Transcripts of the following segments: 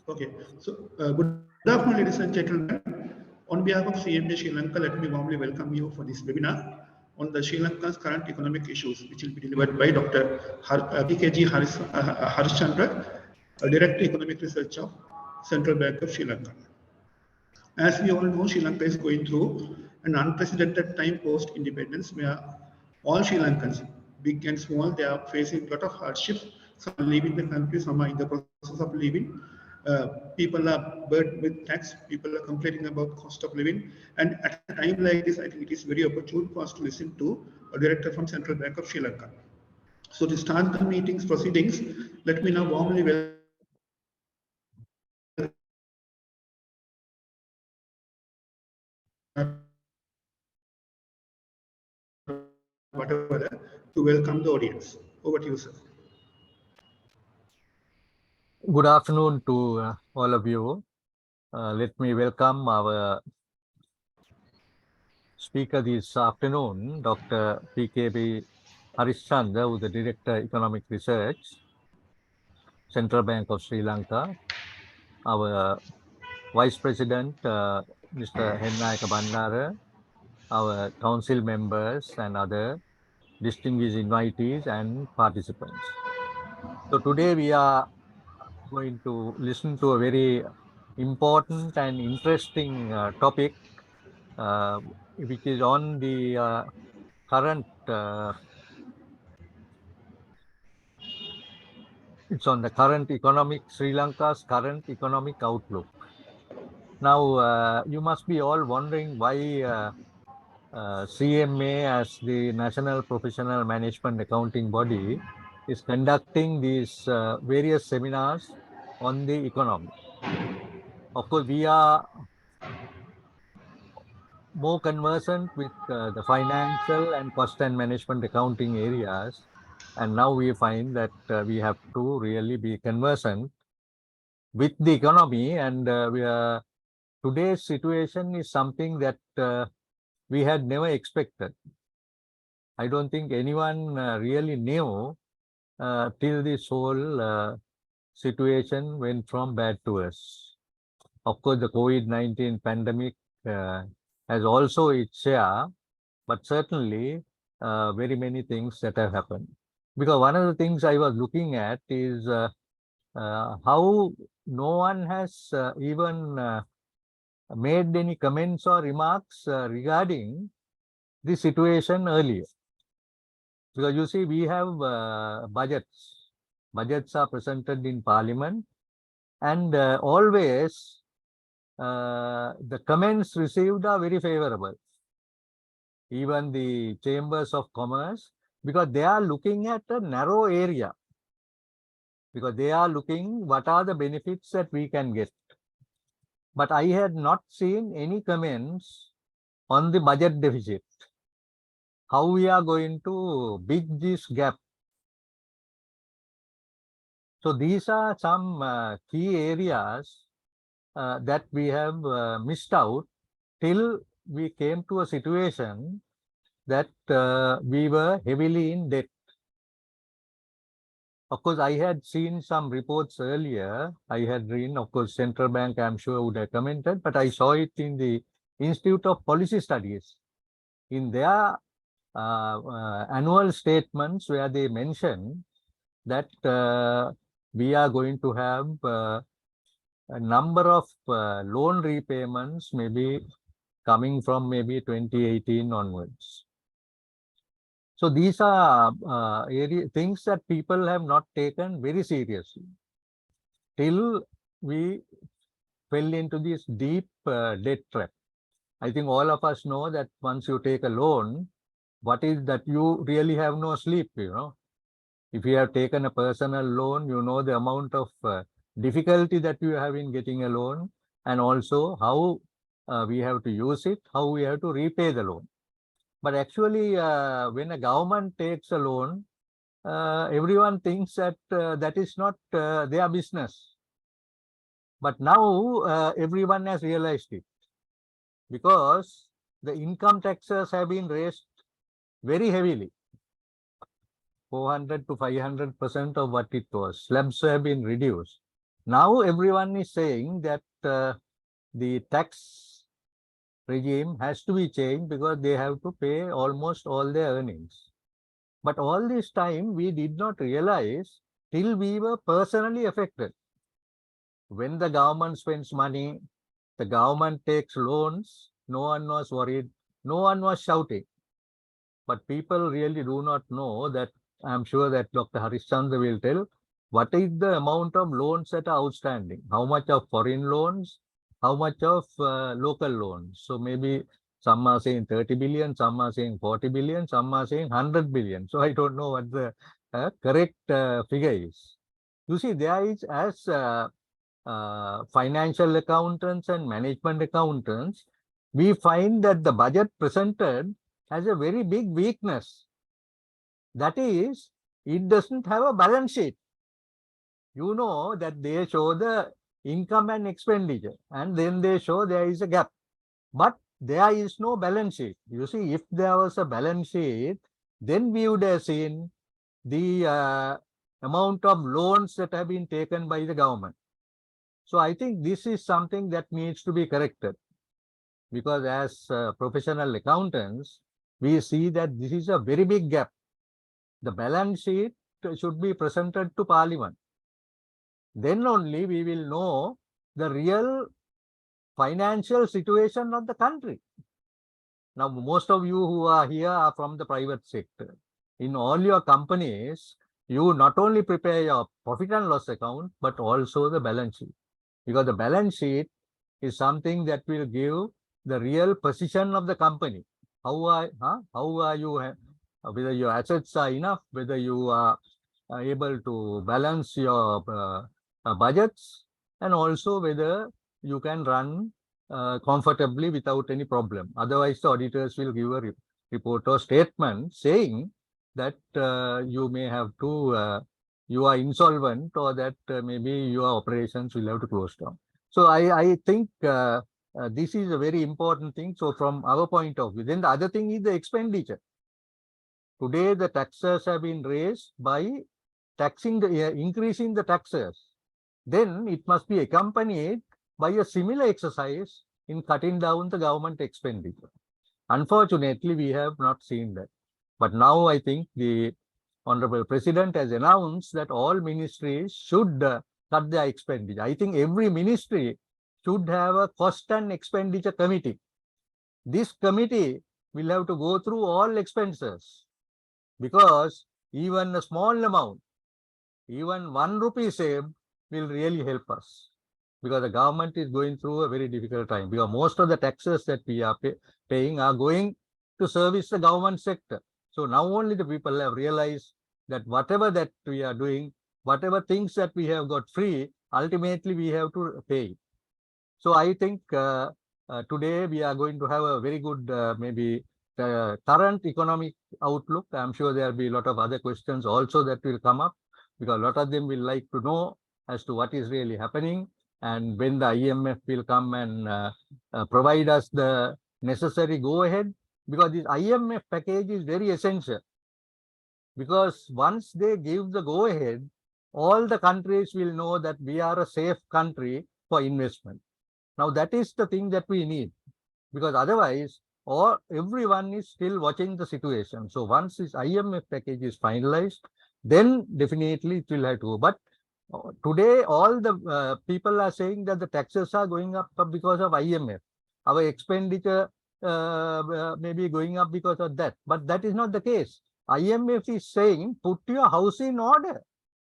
Okay, so good afternoon, ladies and gentlemen. On behalf of CMA Sri Lanka, let me warmly welcome you for this webinar on the Sri Lanka's current economic issues, which will be delivered by Dr. PKG Harishchandra, Director Economic Research of Central Bank of Sri Lanka. As we all know, Sri Lanka is going through an unprecedented time post-independence where all Sri Lankans, big and small, they are facing a lot of hardships. Some are leaving the country, some are in the process of leaving. People are burdened with tax, people are complaining about cost of living. And at a time like this, I think it is very opportune for us to listen to a director from Central Bank of Sri Lanka. So to start the meeting's proceedings, let me now warmly welcome whatever to welcome the audience. Over to you, sir. Good afternoon to all of you. Let me welcome our speaker this afternoon, Dr. PKB Harishchandra, who is the Director Economic Research, Central Bank of Sri Lanka, our Vice President, Mr. Hennayaka Bandara, our council members and other distinguished invitees and participants. So today we are going to listen to a very important and interesting topic, which is on the current, it's on the current Sri Lanka's current economic outlook. Now, you must be all wondering why CMA, as the National Professional Management Accounting Body, is conducting these various seminars on the economy. Of course, we are more conversant with the financial and cost and management accounting areas. And now we find that we have to really be conversant with the economy. And today's situation is something that we had never expected. I don't think anyone really knew till this whole situation went from bad to worse. Of course, the COVID-19 pandemic has also its share, but certainly very many things that have happened. Because one of the things I was looking at is how no one has even made any comments or remarks regarding the situation earlier. Because you see, we have budgets. Budgets are presented in Parliament, and always the comments received are very favorable. Even the chambers of commerce, because they are looking at a narrow area, because they are looking what are the benefits that we can get. But I had not seen any comments on the budget deficit, how we are going to bridge this gap. So these are some key areas that we have missed out till we came to a situation that we were heavily in debt. Of course, I had seen some reports earlier. I had read, of course, Central Bank, I'm sure, would have commented, but I saw it in the Institute of Policy Studies, in their annual statements, where they mention that we are going to have a number of loan repayments maybe coming from maybe 2018 onwards. So these are things that people have not taken very seriously till we fell into this deep debt trap. I think all of us know that once you take a loan, what is that you really have no sleep, you know. If you have taken a personal loan, you know the amount of difficulty that you have in getting a loan, and also how we have to use it, how we have to repay the loan. But actually, when a government takes a loan, everyone thinks that that is not their business. But now everyone has realized it, because the income taxes have been raised very heavily. 400 to 500% of what it was. Slabs have been reduced. Now everyone is saying that the tax regime has to be changed because they have to pay almost all their earnings. But all this time, we did not realize till we were personally affected. When the government spends money, the government takes loans, no one was worried, no one was shouting. But people really do not know that. I'm sure that Dr. Harishchandra will tell what is the amount of loans that are outstanding, how much of foreign loans, how much of local loans. So maybe some are saying 30 billion, some are saying 40 billion, some are saying 100 billion. So I don't know what the correct figure is. You see, there is as financial accountants and management accountants, we find that the budget presented has a very big weakness. That is, it doesn't have a balance sheet. You know that they show the income and expenditure, and then they show there is a gap. But there is no balance sheet. You see, if there was a balance sheet, then we would have seen the amount of loans that have been taken by the government. So I think this is something that needs to be corrected, because as professional accountants, we see that this is a very big gap. The balance sheet should be presented to Parliament. Then only we will know the real financial situation of the country. Now, most of you who are here are from the private sector. In all your companies, you not only prepare your profit and loss account, but also the balance sheet. Because the balance sheet is something that will give the real position of the company. How are you, whether your assets are enough, whether you are able to balance your budgets, and also whether you can run comfortably without any problem. Otherwise, the auditors will give a report or statement saying that you may have to, you are insolvent, or that maybe your operations will have to close down. So I think this is a very important thing. So from our point of view, then the other thing is the expenditure. Today, the taxes have been raised by taxing the increasing the taxes. Then it must be accompanied by a similar exercise in cutting down the government expenditure. Unfortunately, we have not seen that. But now I think the Honorable President has announced that all ministries should cut their expenditure. I think every ministry should have a cost and expenditure committee. This committee will have to go through all expenses, because even a small amount, even 1 rupee saved, will really help us, because the government is going through a very difficult time, because most of the taxes that we are paying are going to service the government sector. So now only the people have realized that whatever that we are doing, whatever things that we have got free, ultimately we have to pay. So I think today we are going to have a very good maybe current economic outlook. I'm sure there will be a lot of other questions also that will come up, because a lot of them will like to know as to what is really happening, and when the IMF will come and provide us the necessary go-ahead, because this IMF package is very essential. Because once they give the go-ahead, all the countries will know that we are a safe country for investment. Now, that is the thing that we need, because otherwise, everyone is still watching the situation. So once this IMF package is finalized, then definitely it will have to go. But today, all the people are saying that the taxes are going up because of IMF. Our expenditure may be going up because of that. But that is not the case. IMF is saying, put your house in order.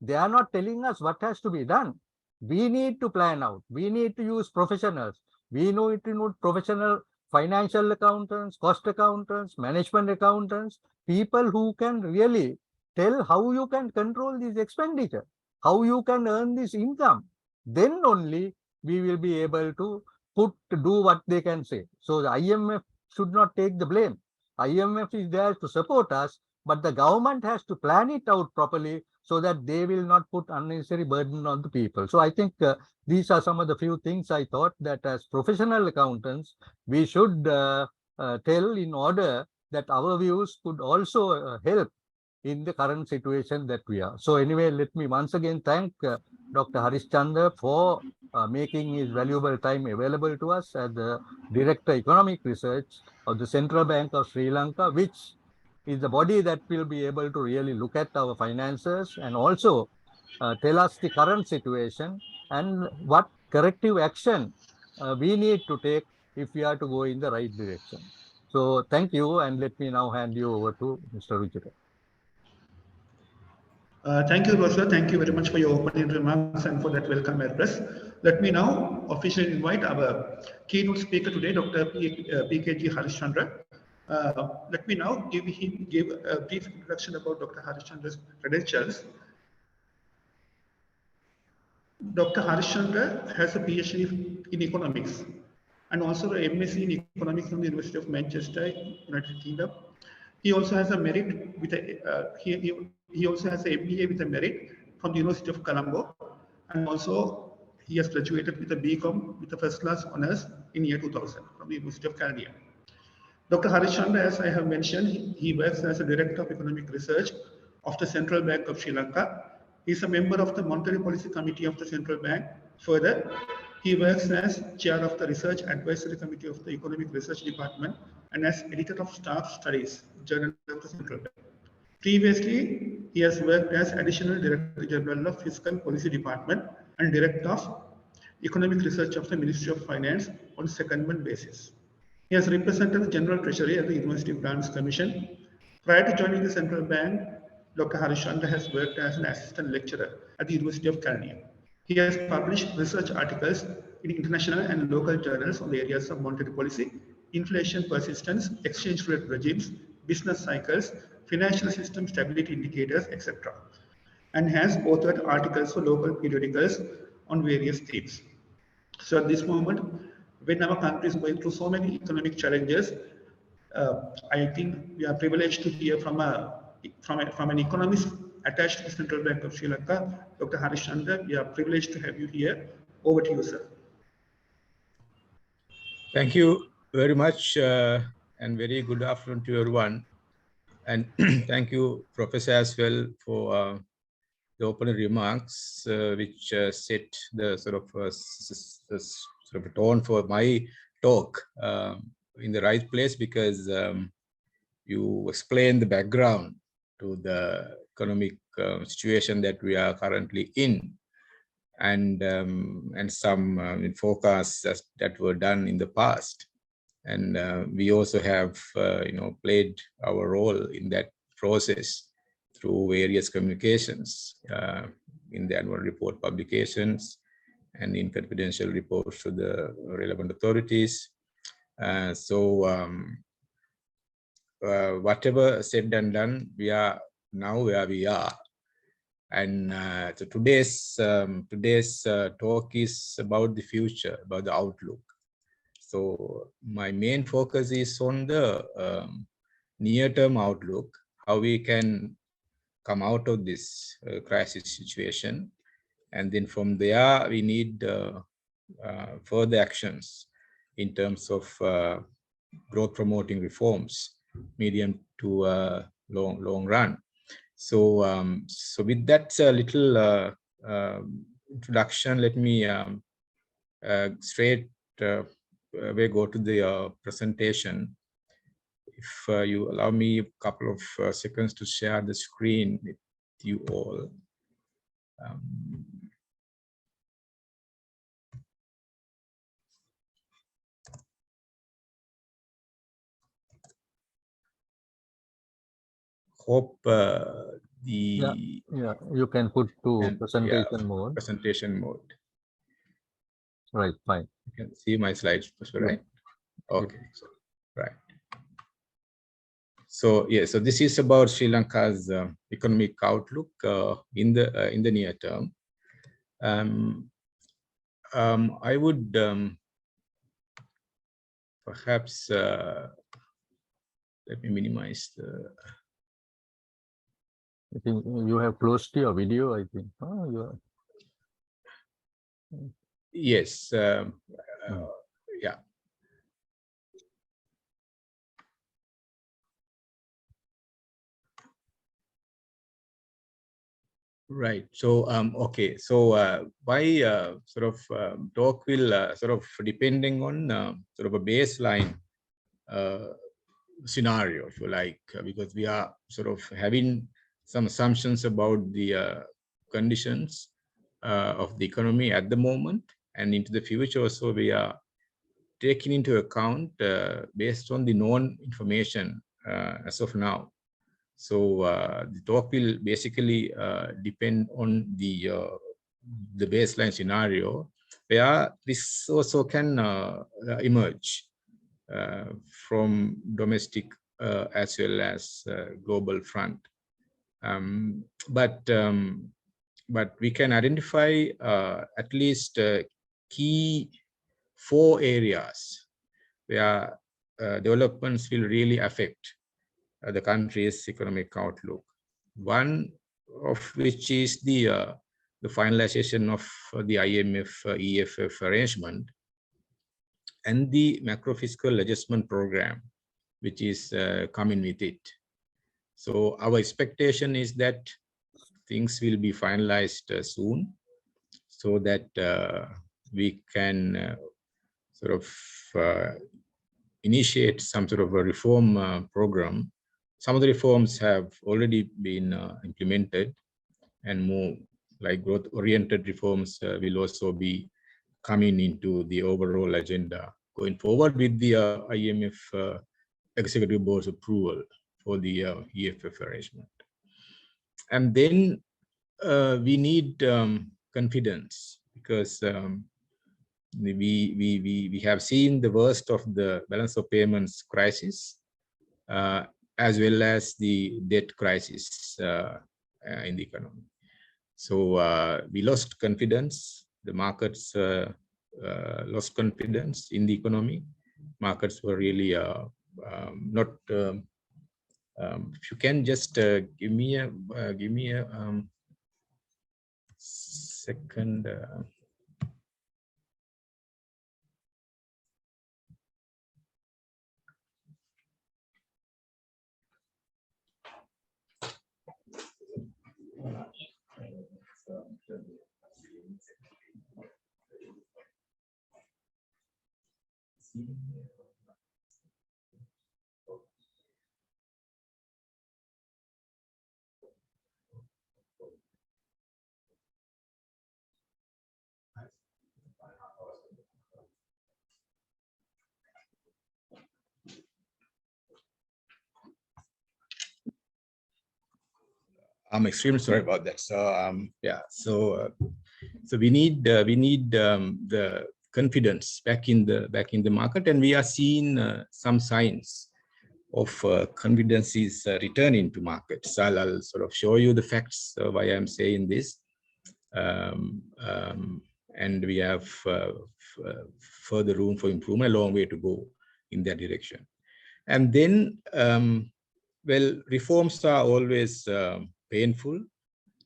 They are not telling us what has to be done. We need to plan out. We need to use professionals. We need to use professional financial accountants, cost accountants, management accountants, people who can really tell how you can control this expenditure, how you can earn this income. Then only we will be able to do what they can say. So the IMF should not take the blame. IMF is there to support us, but the government has to plan it out properly so that they will not put unnecessary burden on the people. So I think these are some of the few things I thought that as professional accountants, we should tell, in order that our views could also help in the current situation that we are. So anyway, let me once again thank Dr. Harish Chandra for making his valuable time available to us as the Director Economic Research of the Central Bank of Sri Lanka, which is the body that will be able to really look at our finances and also tell us the current situation and what corrective action we need to take if we are to go in the right direction. So thank you, and let me now hand you over to Mr. Ruchira. Thank you, Professor. Thank you very much for your opening remarks and for that welcome address. Let me now officially invite our keynote speaker today, Dr. PKG Harishchandra. Let me now give a brief introduction about Dr. Harishchandra's credentials. Dr. Harishchandra has a PhD in economics and also a MSc in economics from the University of Manchester, United Kingdom. He also has a merit with he also has a MBA with a merit from the University of Colombo, and also he has graduated with a BCom with a first class honors in year 2000 from the University of Canada. Dr. Harishchandra, as I have mentioned, he works as a Director of Economic Research of the Central Bank of Sri Lanka. He is a member of the Monetary Policy Committee of the Central Bank. Further, he works as Chair of the Research Advisory Committee of the Economic Research Department and as Editor of Staff Studies, Journal of the Central Bank. Previously, he has worked as Additional Director General of Fiscal Policy Department and Director of Economic Research of the Ministry of Finance on secondment basis. He has represented the General Treasury at the University Grants Commission. Prior to joining the Central Bank, Dr. Harishchandra has worked as an assistant lecturer at the University of Canada. He has published research articles in international and local journals on the areas of monetary policy, inflation persistence, exchange rate regimes, business cycles, financial system stability indicators, etc., and has authored articles for local periodicals on various themes. So at this moment, when our country is going through so many economic challenges, I think we are privileged to hear from an economist attached to the Central Bank of Sri Lanka, Dr. Harishchandra. We are privileged to have you here. Over to you, sir. Thank you very much, and very good afternoon to everyone. And thank you, Professor, as well, for the opening remarks, which set the sort of tone for my talk in the right place, because you explained the background to the economic situation that we are currently in, and some forecasts that were done in the past, and we also have played our role in that process through various communications in the annual report publications and in confidential reports to the relevant authorities. Whatever said and done, we are now where we are. And so today's talk is about the future, about the outlook. So my main focus is on the near-term outlook, how we can come out of this crisis situation. And then from there, we need further actions in terms of growth promoting reforms, medium to long run. So with that little introduction, let me straight away go to the presentation. If you allow me a couple of seconds to share the screen with you all. Hope Yeah, you can put to presentation mode. Presentation mode. Right, fine. You can see my slides, right? Okay, so, right. So yeah, so this is about Sri Lanka's economic outlook in the near term. I would perhaps let me minimize the. I think you have closed your video, I think. Oh, you are. Yes. Yeah. Right. So, okay. So, my sort of talk will sort of depending on sort of a baseline uh, scenario, if you like, because we are sort of having some assumptions about the conditions of the economy at the moment and into the future. Also, we are taking into account based on the known information as of now. So the talk will basically depend on the baseline scenario where this also can emerge from domestic as well as global front. Um, but um, but we can identify at least key 4 areas where developments will really affect the country's economic outlook. One of which is the finalization of the IMF EFF arrangement and the macro fiscal adjustment program, which is coming with it. So our expectation is that things will be finalized soon, so that we can sort of initiate some sort of a reform program. Some of the reforms have already been implemented, and more like growth-oriented reforms will also be coming into the overall agenda going forward with the IMF Executive Board's approval for the EFF arrangement. And then we need confidence, because we have seen the worst of the balance of payments crisis, as well as the debt crisis in the economy. So we lost confidence. The markets lost confidence in the economy. Markets were really not. If you can just give me a second. I'm extremely sorry about that. So yeah, so we need the confidence back in the market, and we are seeing some signs of confidence is returning to markets. I'll sort of show you the facts why I'm saying this, and we have further room for improvement, a long way to go in that direction. And then, well, reforms are always painful,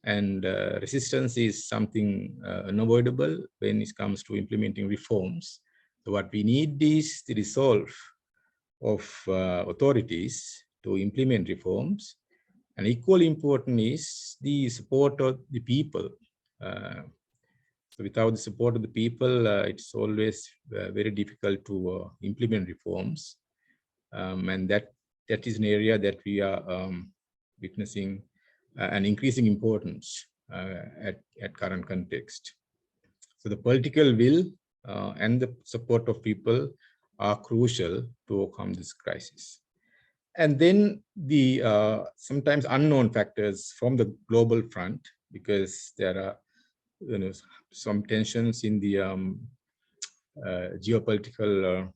and resistance is something unavoidable when it comes to implementing reforms. So what we need is the resolve of authorities to implement reforms, and equally important is the support of the people. So without the support of the people, it's always very difficult to implement reforms, and that is an area that we are witnessing an increasing importance at current context. So the political will and the support of people are crucial to overcome this crisis. And then the sometimes unknown factors from the global front, because there are some tensions in the geopolitical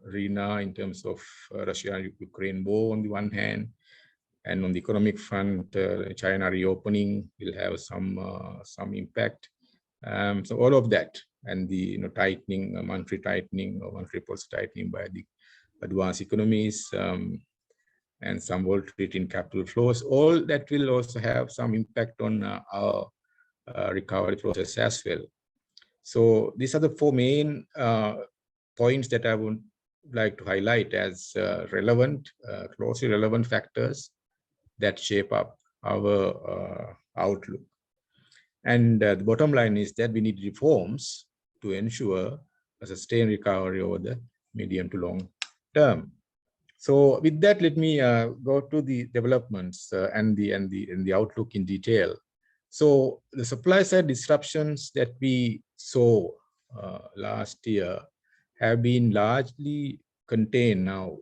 arena in terms of Russia-Ukraine war on the one hand, and on the economic front, China reopening will have some impact. So all of that, and the tightening, monetary tightening or monetary policy tightening by the advanced economies, and some volatility in capital flows, all that will also have some impact on our recovery process as well. So these are the 4 main points that I would like to highlight as relevant, closely relevant factors that shape up our outlook. And the bottom line is that we need reforms to ensure a sustained recovery over the medium to long term. So with that, let me go to the developments and the outlook in detail. So the supply side disruptions that we saw last year have been largely contained now,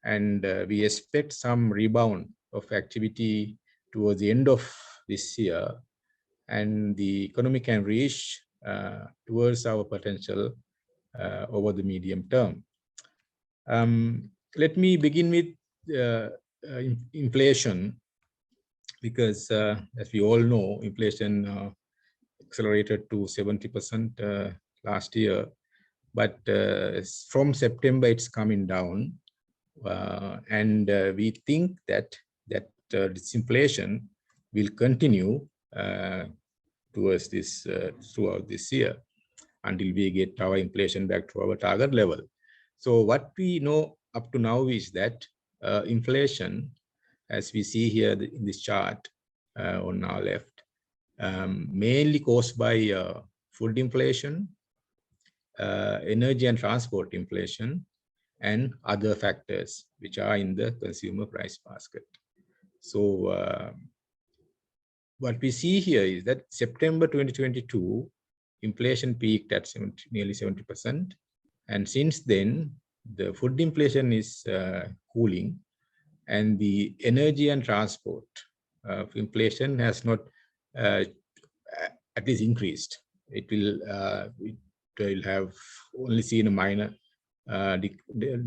and we expect some rebound of activity towards the end of this year, and the economy can reach towards our potential over the medium term. Let me begin with inflation, because as we all know, inflation accelerated to 70% last year, but from September it's coming down, and we think that this inflation will continue towards this throughout this year until we get our inflation back to our target level. So what we know up to now is that inflation, as we see here in this chart on our left, mainly caused by food inflation, energy and transport inflation, and other factors which are in the consumer price basket. So what we see here is that September 2022, inflation peaked at nearly 70%. And since then, the food inflation is cooling, and the energy and transport inflation has not at least increased. It will have only seen a minor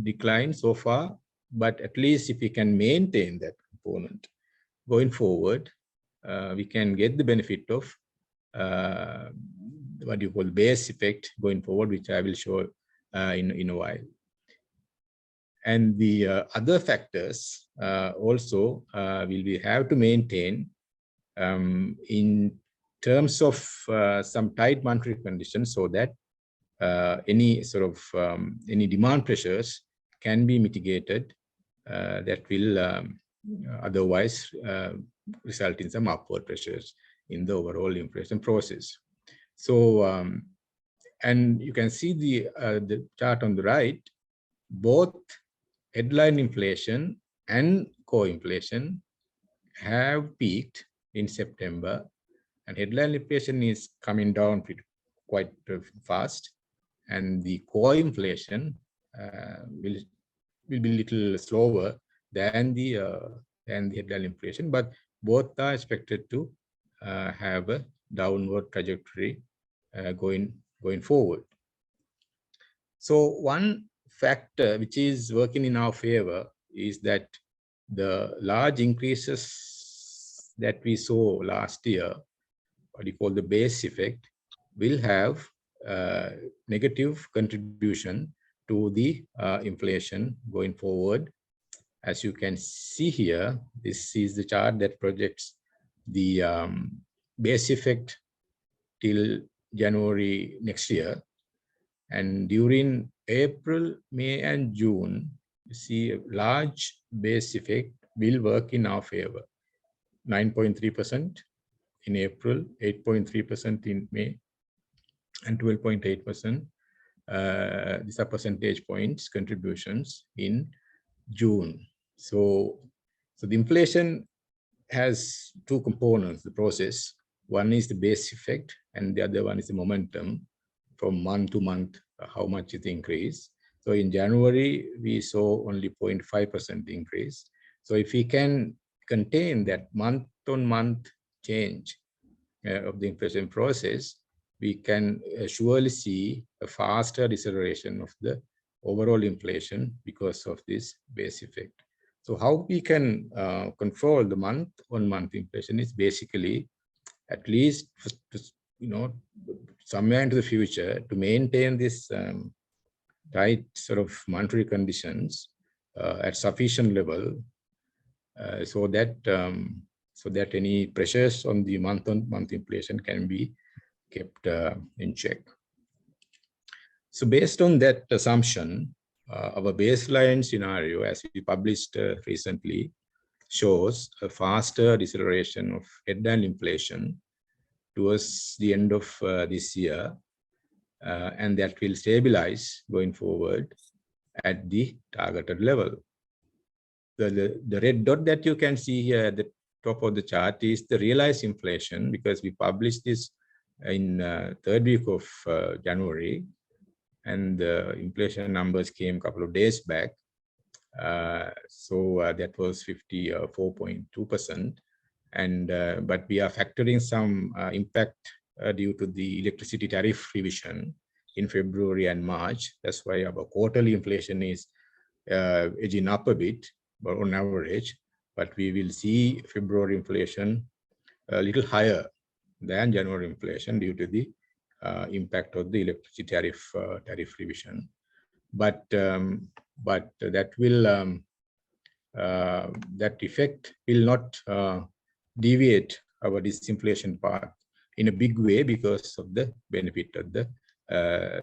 decline so far, but at least if we can maintain that component going forward, we can get the benefit of what you call base effect going forward, which I will show in a while. And the other factors also we have to maintain in terms of some tight monetary conditions, so that any sort of any demand pressures can be mitigated that will otherwise result in some upward pressures in the overall inflation process. So and you can see the chart on the right, both headline inflation and core inflation have peaked in September, and headline inflation is coming down quite fast, and the core inflation will be a little slower than the headline inflation, but both are expected to have a downward trajectory going forward. So one factor which is working in our favor is that the large increases that we saw last year, what you call the base effect, will have negative contribution to the inflation going forward. As you can see here, this is the chart that projects the base effect till January next year. And during April, May, and June, you see a large base effect will work in our favor. 9.3% in April, 8.3% in May, and 12.8%. These are percentage points contributions in June. So the inflation has two components, the process. One is the base effect, and the other one is the momentum from month to month, how much it increase. So in January, we saw only 0.5% increase. So if we can contain that month-on-month change of the inflation process, we can surely see a faster deceleration of the overall inflation because of this base effect. So how we can control the month-on-month inflation is basically, at least somewhere into the future, to maintain this tight sort of monetary conditions at sufficient level, so that any pressures on the month-on-month inflation can be kept in check. So based on that assumption, our baseline scenario, as we published recently, shows a faster deceleration of headline inflation towards the end of this year, and that will stabilize going forward at the targeted level. The red dot that you can see here at the top of the chart is the realized inflation, because we published this in third week of January, and the inflation numbers came a couple of days back. So that was 54.2%, and but we are factoring some impact due to the electricity tariff revision in February and March. That's why our quarterly inflation is edging up a bit, but on average. But we will see February inflation a little higher than January inflation due to the impact of the electricity tariff revision. But that will that effect will not deviate our disinflation path in a big way because of the benefit of the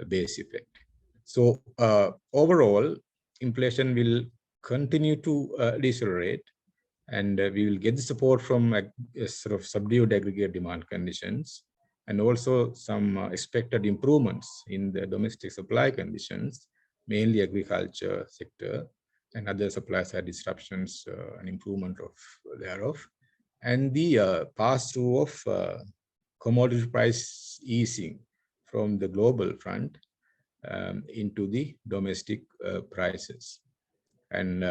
base effect. So overall, inflation will continue to decelerate, and we will get the support from sort of subdued aggregate demand conditions, and also some expected improvements in the domestic supply conditions, mainly agriculture sector, and other supply side disruptions and improvement of thereof, and the pass-through of commodity price easing from the global front into the domestic prices. And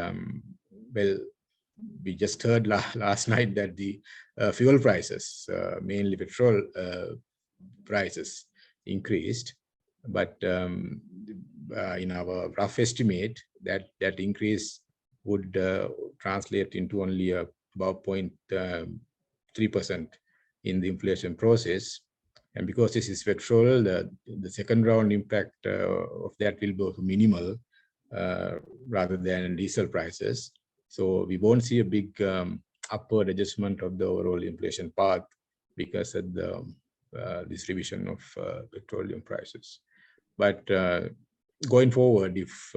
well, we just heard last night that the fuel prices, mainly petrol prices, increased, but in our rough estimate, that increase would translate into only about 0.3% in the inflation process. And because this is petrol, the second round impact of that will be minimal rather than diesel prices. So we won't see a big upward adjustment of the overall inflation path because of the this revision of petroleum prices. But going forward, if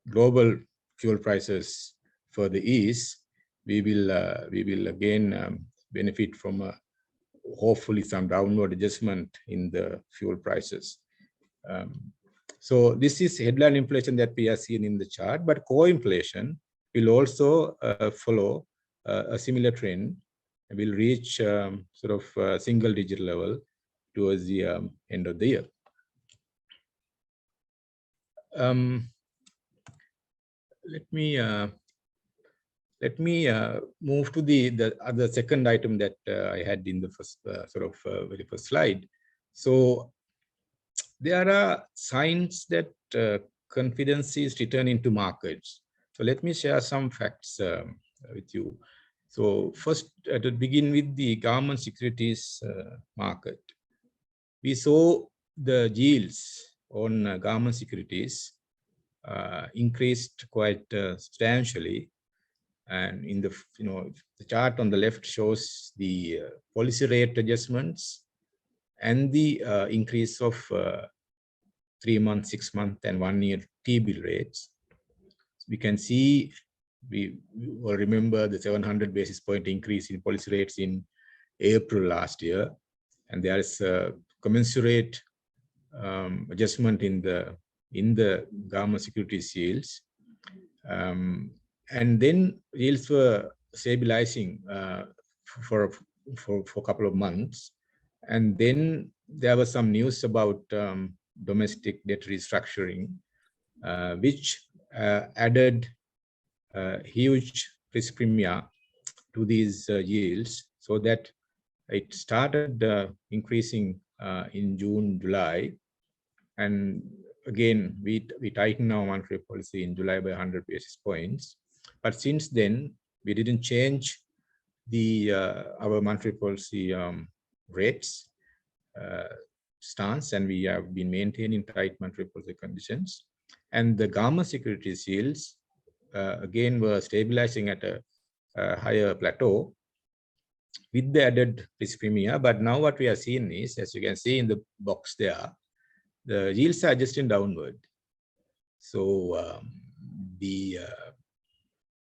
global fuel prices further ease, we will again benefit from hopefully some downward adjustment in the fuel prices. So this is headline inflation that we are seeing in the chart, but core inflation will also follow a similar trend, will reach sort of single digit level towards the end of the year. Let me move to the other second item that I had in the first very first slide. So there are signs that confidence is returning to markets. So let me share some facts with you. So first, to begin with the government securities market, we saw the yields on government securities increased quite substantially. And in the the chart on the left shows the policy rate adjustments and the increase of 3-month, 6-month, and 1-year T-bill rates. We can see, we will remember the 700 basis point increase in policy rates in April last year, and there is a commensurate adjustment in the government securities yields. And then yields were stabilizing for a couple of months. And then there was some news about domestic debt restructuring, which added huge risk premia to these yields, so that it started increasing in June, July. And again, we tightened our monetary policy in July by 100 basis points. But since then, we didn't change the our monetary policy rates stance, and we have been maintaining tight monetary policy conditions. And the government securities yields again were stabilizing at a higher plateau with the added risk premia. But now what we are seeing is, as you can see in the box there, the yields are adjusting downward. So the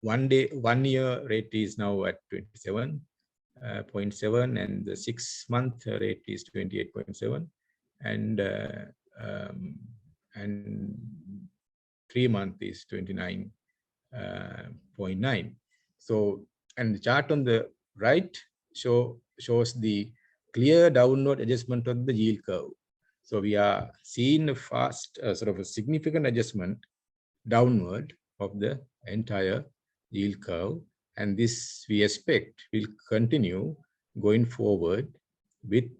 1 year rate is now at 27.7, and the 6-month rate is 28.7, and um, and 3-month is 29.9. So, and the chart on the right shows the clear downward adjustment of the yield curve. So we are seeing a fast, sort of a significant adjustment downward of the entire yield curve, and this we expect will continue going forward with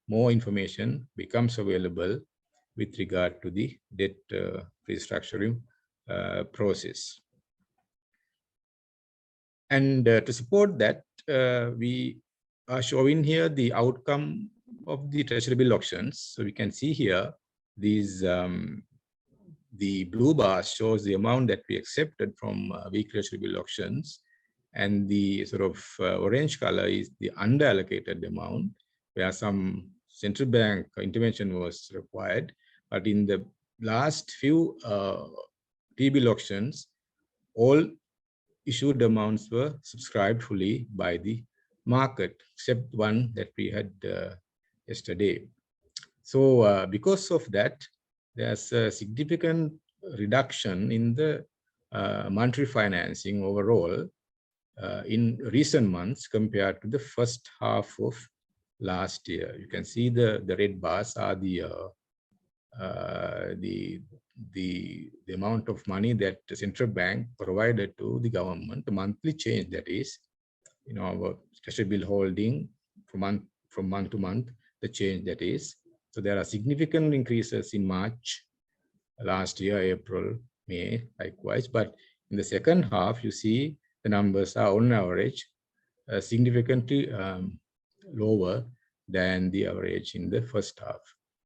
more information becomes available with regard to the debt restructuring process. And to support that, we are showing here the outcome of the treasury bill auctions. So we can see here these the blue bar shows the amount that we accepted from weekly treasury bill auctions, and the sort of orange color is the underallocated amount, where some central bank intervention was required. But in the last few T-bill auctions, all issued amounts were subscribed fully by the market, except one that we had yesterday. So because of that, there's a significant reduction in the monetary financing overall in recent months compared to the first half of last year. You can see the red bars are the amount of money that the central bank provided to the government, the monthly change, that is, our treasury bill holding from month to month, the change that is. So there are significant increases in March last year, April, May, likewise. But in the second half, you see the numbers are on average significantly lower than the average in the first half.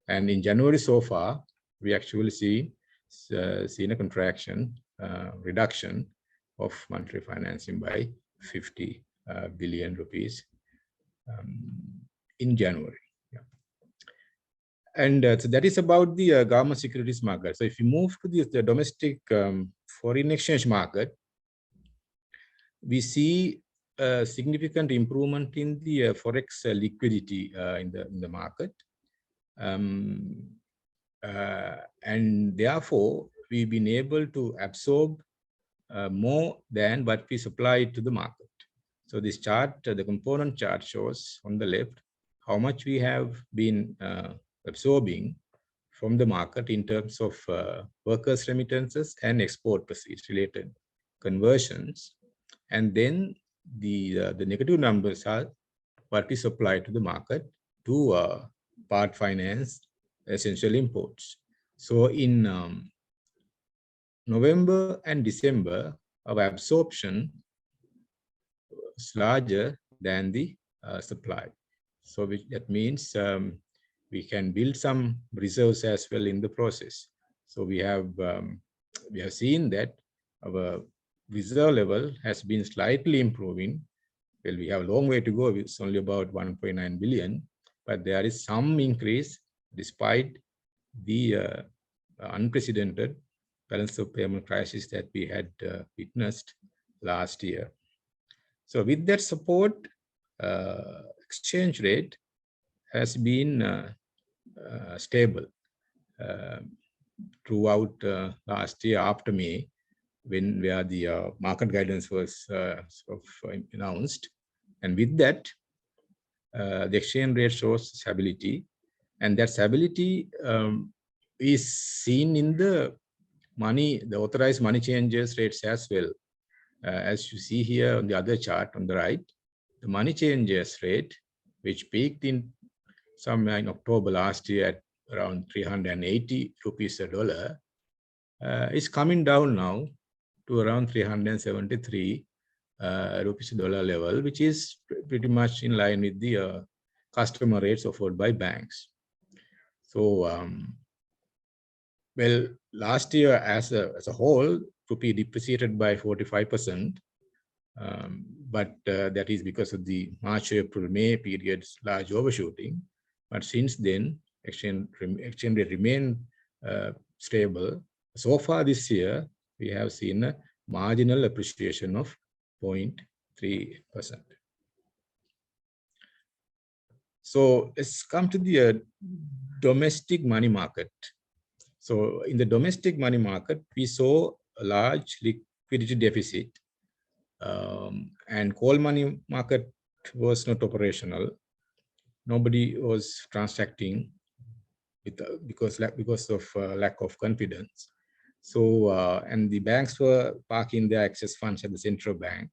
And in January so far, we actually seen a contraction, reduction of monetary financing by 50 billion rupees in January. Yeah. And so that is about the government securities market. So if you move to the domestic foreign exchange market, we see a significant improvement in the forex liquidity in the market. And therefore, we've been able to absorb more than what we supply to the market. So this chart, the component chart, shows on the left how much we have been absorbing from the market in terms of workers' remittances and export proceeds related conversions. And then the negative numbers are what we supply to the market to part finance essential imports. So in November and December, our absorption is larger than the supply. So that means we can build some reserves as well in the process. So we have seen that our reserve level has been slightly improving. Well, we have a long way to go. It's only about 1.9 billion, but there is some increase despite the unprecedented balance of payment crisis that we had witnessed last year. So with that support, exchange rate has been stable throughout last year after May, where the market guidance was sort of announced. And with that, the exchange rate shows stability, and that stability is seen in the authorized money changes rates as well. As you see here on the other chart on the right, the money changes rate, which peaked in somewhere in October last year at around 380 rupees a dollar, is coming down now to around 373 rupees a dollar level, which is pretty much in line with the customer rates offered by banks. So, well, last year as a whole, rupee depreciated by 45%, but that is because of the March, April, May period's large overshooting. But since then, exchange rate remained stable. So far this year, we have seen a marginal appreciation of 0.3%. So let's come to the domestic money market. So in the domestic money market, we saw a large liquidity deficit, and coal money market was not operational. Nobody was transacting because of lack of confidence. So and the banks were parking their excess funds at the central bank.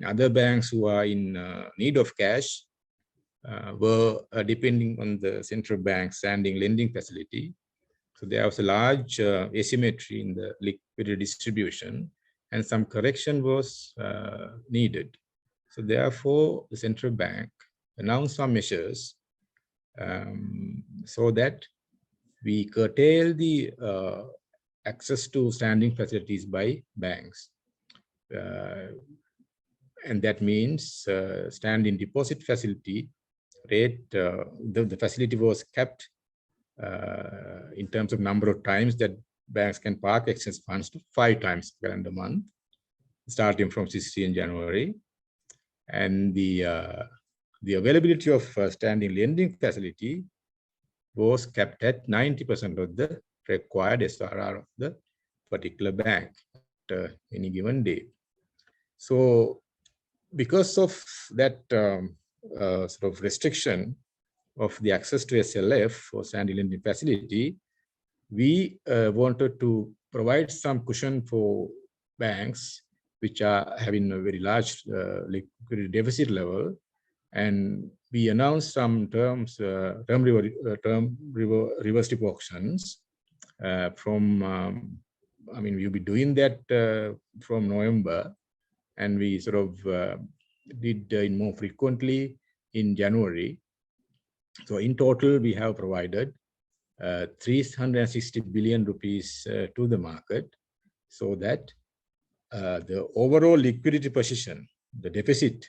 Other banks who are in need of cash were depending on the central bank standing lending facility. So there was a large asymmetry in the liquidity distribution, and some correction was needed. So therefore, the central bank announced some measures so that we curtail the access to standing facilities by banks. And that means standing deposit facility rate, the facility was kept in terms of number of times that banks can park excess funds to 5 times per calendar month, starting from 16 January. And the availability of standing lending facility was kept at 90% of the required SRR of the particular bank at any given day. So because of that sort of restriction of the access to SLF or standing lending facility, we wanted to provide some cushion for banks which are having a very large liquidity deficit level, and we announced some term reverse repo auctions from. I mean, we'll be doing that from November, and we sort of did it more frequently in January. So in total, we have provided 360 billion rupees to the market, so that the overall liquidity position, the deficit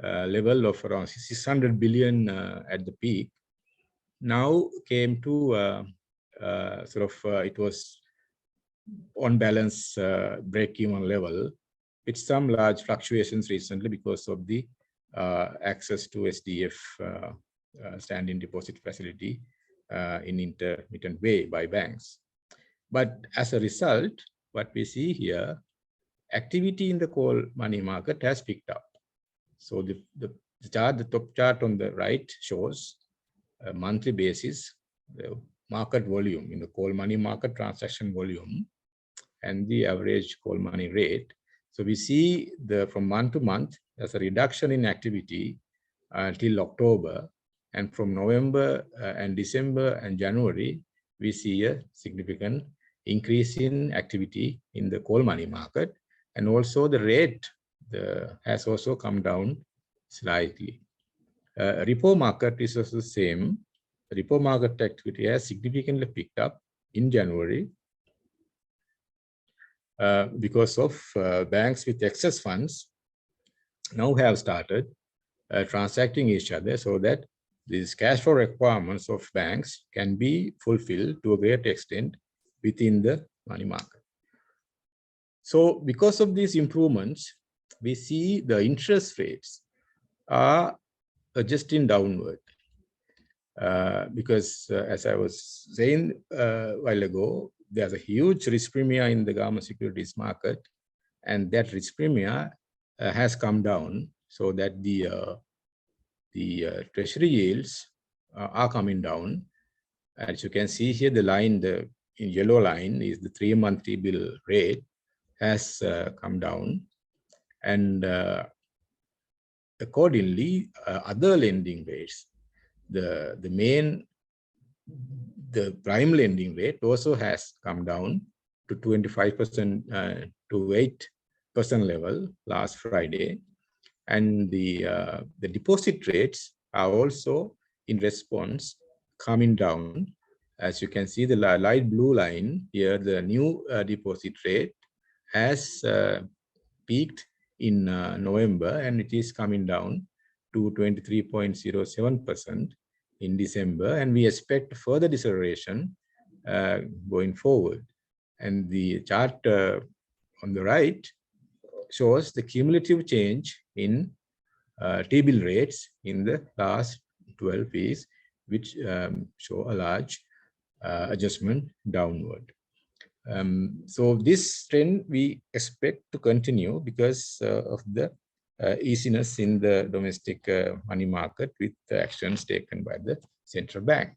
level of around 600 billion at the peak, now came to it was on balance break-even level, with some large fluctuations recently because of the access to SDF standing deposit facility in intermittent way by banks. But as a result, what we see here, activity in the coal money market has picked up. So the top chart on the right shows a monthly basis, the market volume in the coal money market, transaction volume, and the average coal money rate. So we see from month to month, there's a reduction in activity until October. And from November and December and January, we see a significant increase in activity in the coal money market. And also the rate has also come down slightly. Repo market is also the same. The repo market activity has significantly picked up in January because of banks with excess funds now have started transacting each other, so that these cash flow requirements of banks can be fulfilled to a great extent within the money market. So because of these improvements, we see the interest rates are adjusting downward. Because as I was saying a while ago, there's a huge risk premium in the government securities market, and that risk premium has come down, so that the treasury yields are coming down. As you can see here, the line, in yellow line, is the 3-month T-bill rate has come down, and accordingly, other lending rates, the prime lending rate also has come down to 25% to 8% level last Friday, and the deposit rates are also in response coming down. As you can see, the light blue line here, the new deposit rate has peaked in November, and it is coming down to 23.07% in December, and we expect further deceleration going forward. And the chart on the right shows the cumulative change in T-bill rates in the last 12 weeks, which show a large adjustment downward. So this trend we expect to continue because of the easiness in the domestic money market with the actions taken by the central bank.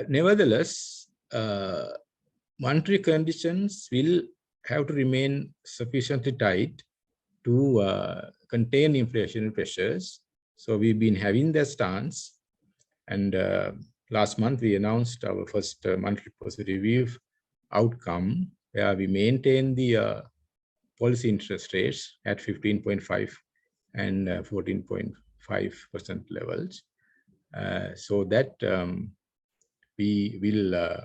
Nevertheless, monetary conditions will have to remain sufficiently tight to contain inflationary pressures. So we've been having that stance. And last month, we announced our first monetary policy review outcome, where we maintain the policy interest rates at 15.5 and 14.5% levels. So that we will,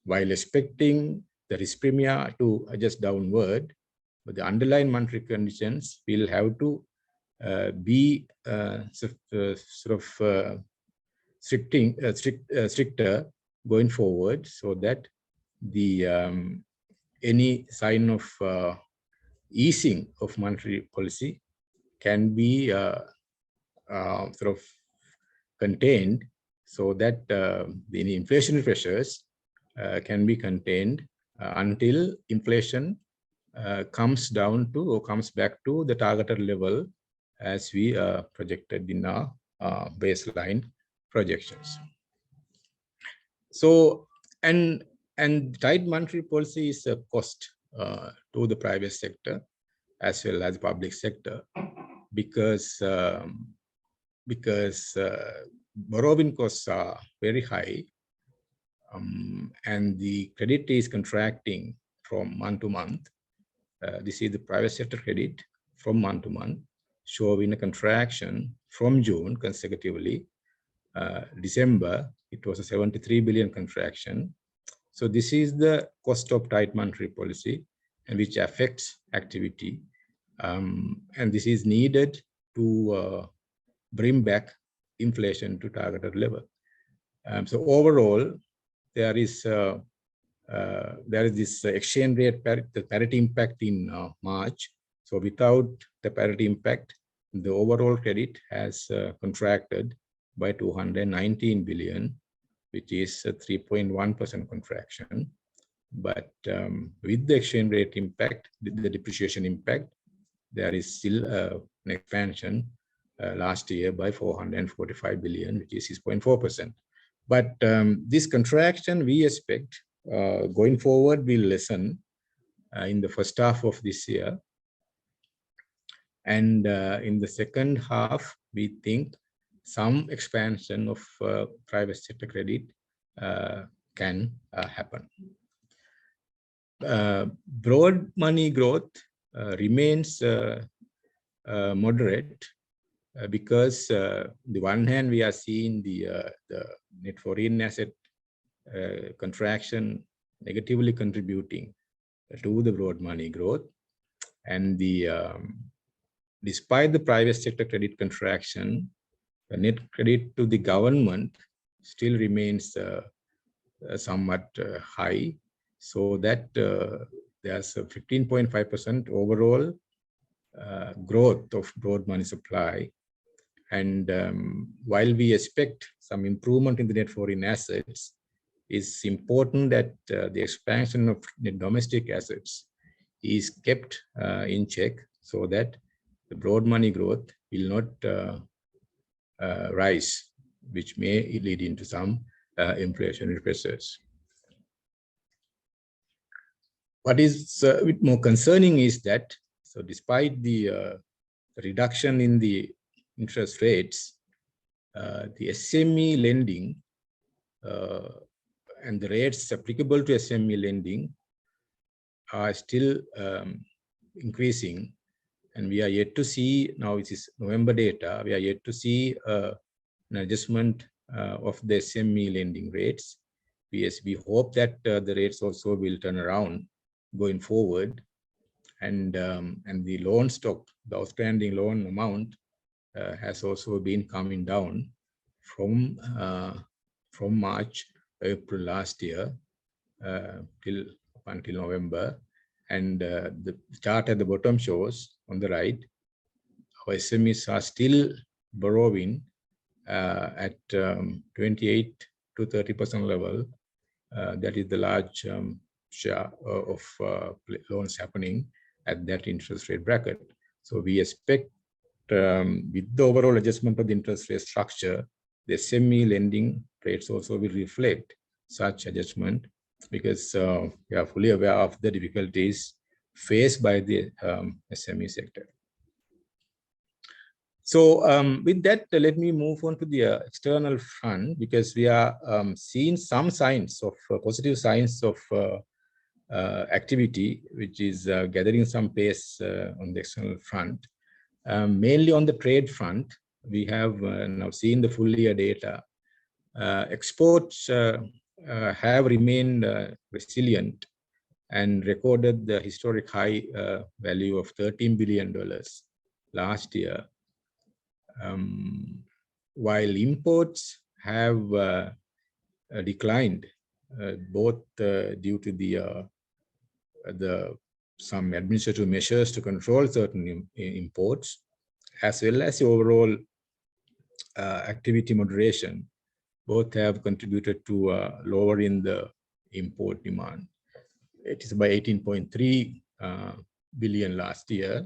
while expecting the risk premia to adjust downward, but the underlying monetary conditions will have to be stricter going forward, so that the any sign of easing of monetary policy can be contained, so that the inflationary pressures can be contained until inflation comes down to or comes back to the targeted level as we projected in our baseline projections. So, and tight monetary policy is a cost to the private sector as well as the public sector, because borrowing costs are very high, and the credit is contracting from month to month. This is the private sector credit from month to month, showing a contraction from June consecutively. December, it was a 73 billion contraction. So this is the cost of tight monetary policy, and which affects activity. And this is needed to bring back inflation to targeted level. So overall, there is this exchange rate the parity impact in March. So without the parity impact, the overall credit has contracted by 219 billion, which is a 3.1% contraction. But with the exchange rate impact, the depreciation impact, there is still an expansion last year by 445 billion, which is 6.4%. But this contraction we expect going forward will lessen in the first half of this year. And in the second half, we think some expansion of private sector credit can happen. Broad money growth remains moderate because the one hand we are seeing the net foreign asset contraction negatively contributing to the broad money growth, and the despite the private sector credit contraction, the net credit to the government still remains somewhat high, so that there's a 15.5% overall growth of broad money supply. And while we expect some improvement in the net foreign assets, it's important that the expansion of the domestic assets is kept in check, so that the broad money growth will not rise, which may lead into some inflationary pressures. What is a bit more concerning is that, so despite the reduction in the interest rates, the SME lending and the rates applicable to SME lending are still increasing. And we are yet to see, now it is November data, we are yet to see an adjustment of the SME lending rates. We hope that the rates also will turn around going forward. And the loan stock, the outstanding loan amount has also been coming down from March, April last year till until November. And the chart at the bottom shows on the right, our SMEs are still borrowing at 28 to 30% level. That is the large share of loans happening at that interest rate bracket. So we expect with the overall adjustment of the interest rate structure, the SME lending rates also will reflect such adjustment, because we are fully aware of the difficulties faced by the SME sector. So with that, let me move on to the external front, because we are seeing some signs of positive signs of activity, which is gathering some pace on the external front. Mainly on the trade front, we have now seen the full year data. Exports have remained resilient and recorded the historic high value of $13 billion last year. While imports have declined, both due to the some administrative measures to control certain imports, as well as the overall activity moderation, both have contributed to lowering the import demand. It is by 18.3 billion last year.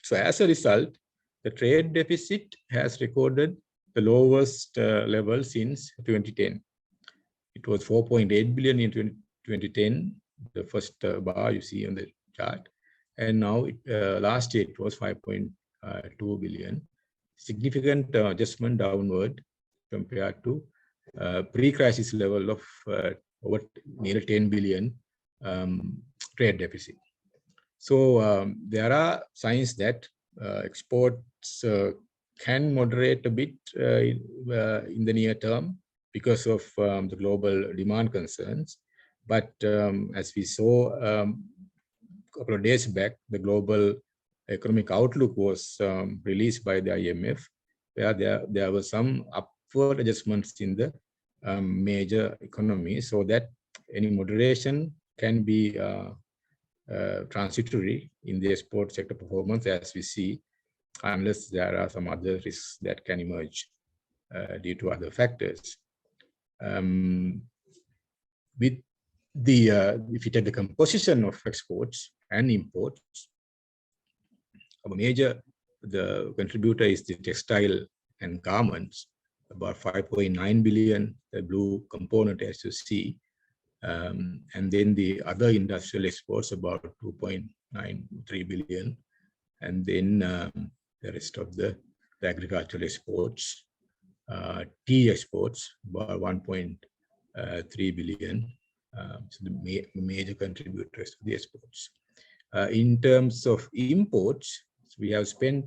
So as a result, the trade deficit has recorded the lowest level since 2010. It was 4.8 billion in 2010, the first bar you see on the chart. And now, last year, it was 5.2 billion. Significant adjustment downward compared to pre-crisis level of over nearly 10 billion trade deficit. So there are signs that exports can moderate a bit in the near term because of the global demand concerns. But as we saw a couple of days back, the global economic outlook was released by the IMF, where there were some upward adjustments in the major economies, so that any moderation can be transitory in the export sector performance, as we see, unless there are some other risks that can emerge due to other factors. With the if you take the composition of exports and imports, the contributor is the textile and garments, about 5.9 billion, the blue component as you see, and then the other industrial exports about 2.93 billion, and then the rest of the agricultural exports, tea exports about 1.3 billion. So the major contributors to the exports. In terms of imports, we have spent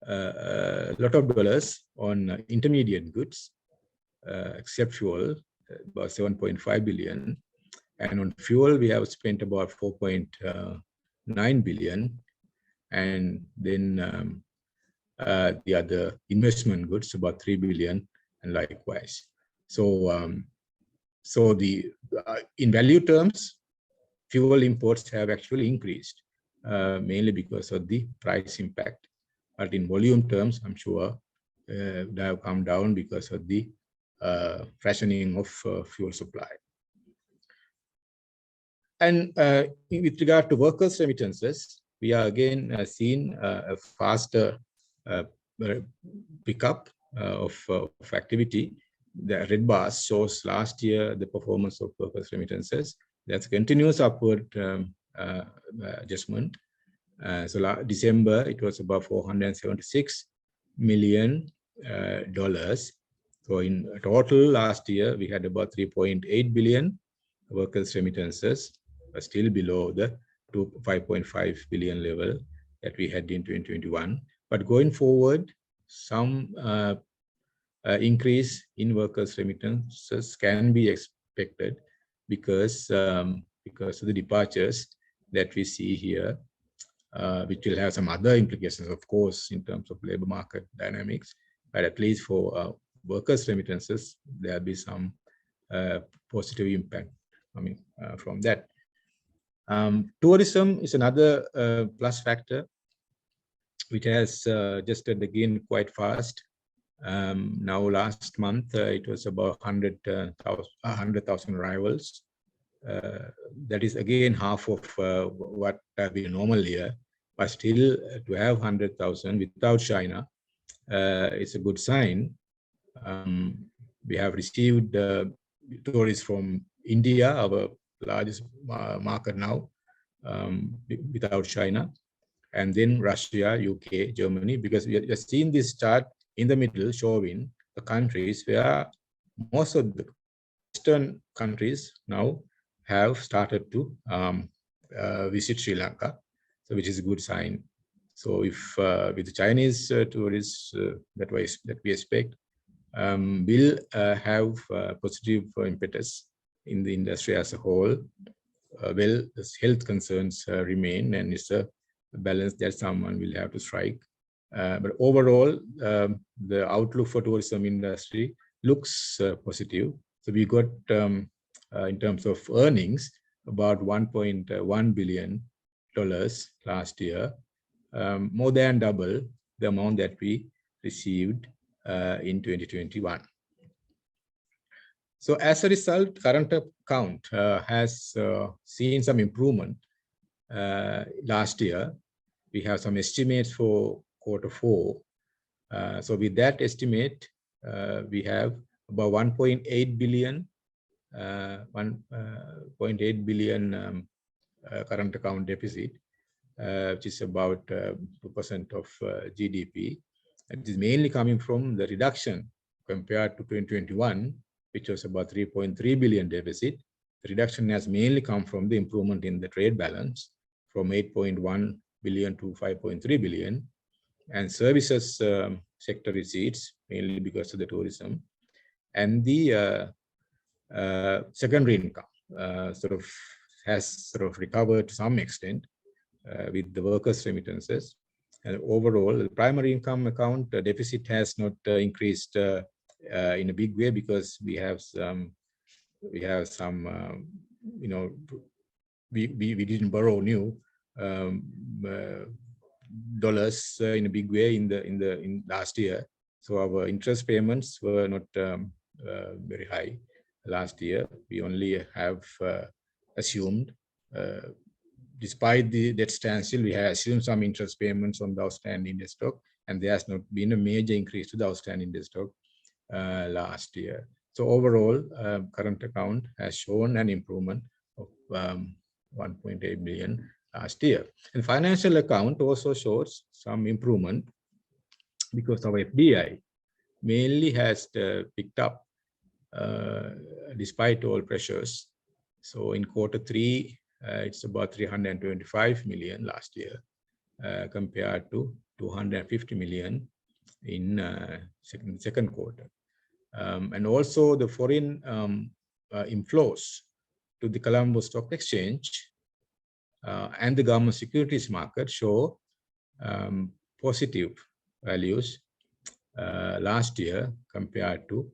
a lot of dollars on intermediate goods, except fuel, about 7.5 billion. And on fuel, we have spent about 4.9 billion. And then the other investment goods, about 3 billion, and likewise. So, so the in value terms, fuel imports have actually increased, mainly because of the price impact. But in volume terms, I'm sure they have come down because of the rationing of fuel supply. And with regard to workers' remittances, we are again seeing a faster pickup of activity. The red bars shows last year the performance of workers' remittances. That's continuous upward adjustment. So December, it was about $476 million. So in total last year, we had about 3.8 billion workers' remittances, still below the 5.5 billion level that we had in 2021. But going forward, some increase in workers' remittances can be expected because of the departures that we see here, which will have some other implications, of course, in terms of labor market dynamics. But at least for workers' remittances, there'll be some positive impact coming from that. Tourism is another plus factor, which has adjusted again quite fast. Now, last month, it was about 100,000 arrivals. That is again half of what we normal year, but still to have 100,000 without China, it's a good sign. We have received tourists from India, our largest market now, without China, and then Russia, UK, Germany, because we are seeing this chart in the middle showing the countries where most of the Western countries now have started to visit Sri Lanka, so which is a good sign. So if with the Chinese tourists that we expect, will have positive impetus in the industry as a whole. Well, the health concerns remain, and it's a balance that someone will have to strike. But overall, the outlook for tourism industry looks positive. So we got, in terms of earnings, about $1.1 billion last year, more than double the amount that we received in 2021. So as a result, current account has seen some improvement last year. We have some estimates for Q4. So with that estimate, we have about 1.8 billion, 1.8 billion current account deficit, which is about 2% of GDP. It is mainly coming from the reduction compared to 2021, which was about 3.3 billion deficit. The reduction has mainly come from the improvement in the trade balance from 8.1 billion to 5.3 billion, and services sector receipts, mainly because of the tourism, and the secondary income has recovered to some extent with the workers' remittances. And overall, the primary income account deficit has not increased in a big way, because we have some we didn't borrow new dollars in a big way in last year. So our interest payments were not very high last year. We only have assumed, despite the debt standstill, we have assumed some interest payments on the outstanding debt stock, and there has not been a major increase to the outstanding debt stock last year. So overall, current account has shown an improvement of 1.8 billion last year. And financial account also shows some improvement, because our FDI mainly has picked up despite all pressures. So in Q3, it's about 325 million last year, compared to 250 million in second quarter. And also the foreign inflows to the Colombo Stock Exchange and the government securities market show positive values last year compared to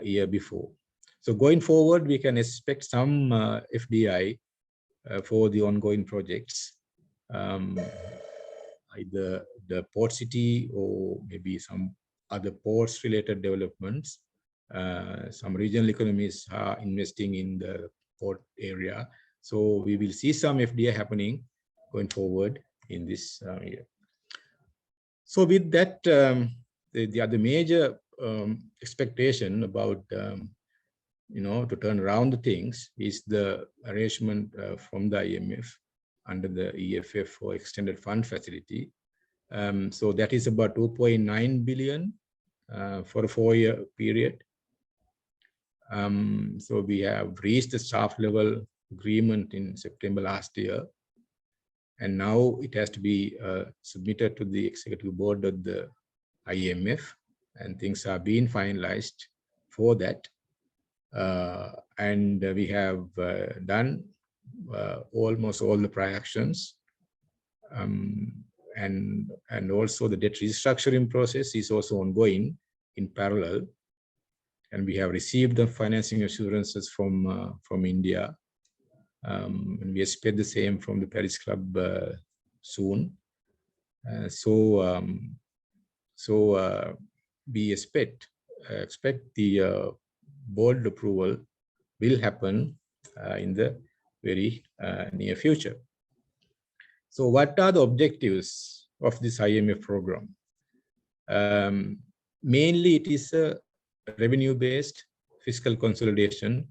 year before. So going forward, we can expect some FDI for the ongoing projects, either the port city or maybe some other ports related developments. Some regional economies are investing in the port area. So we will see some FDI happening going forward in this year. So with that, the other major expectation about to turn around the things is the arrangement from the IMF under the EFF for extended fund facility. So that is about 2.9 billion for a 4-year period. So we have reached the staff level agreement in September last year, and now it has to be submitted to the executive board of the IMF, and things are being finalized for that. And we have done almost all the prior actions, and also the debt restructuring process is also ongoing in parallel, and we have received the financing assurances from India, And we expect the same from the Paris Club soon. We expect the board approval will happen in the very near future. So what are the objectives of this IMF program? Mainly it is a revenue-based fiscal consolidation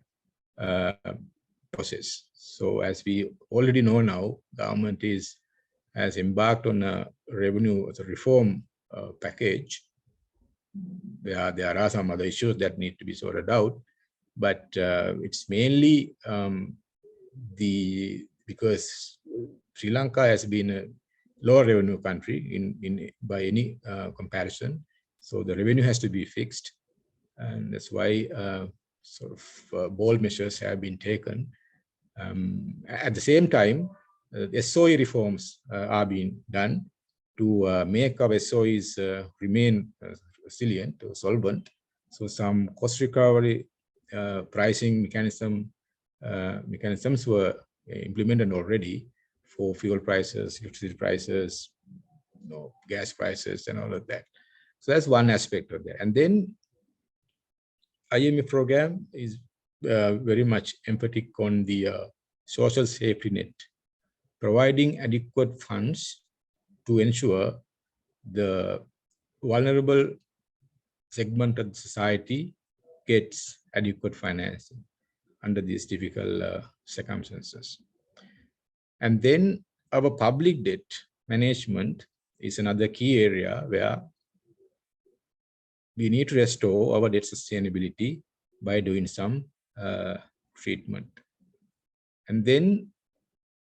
process. So as we already know now, government has embarked on a revenue reform package. There are some other issues that need to be sorted out, but it's mainly because Sri Lanka has been a low revenue country by any comparison, so the revenue has to be fixed, and that's why bold measures have been taken. At the same time, SOE reforms are being done to make our SOEs remain resilient or solvent. So some cost recovery pricing mechanisms were implemented already for fuel prices, electricity prices, gas prices, and all of that. So that's one aspect of that. And then IMF program is very much emphatic on the social safety net, providing adequate funds to ensure the vulnerable segment of society gets adequate financing under these difficult circumstances. And then our public debt management is another key area where we need to restore our debt sustainability by doing some treatment. And then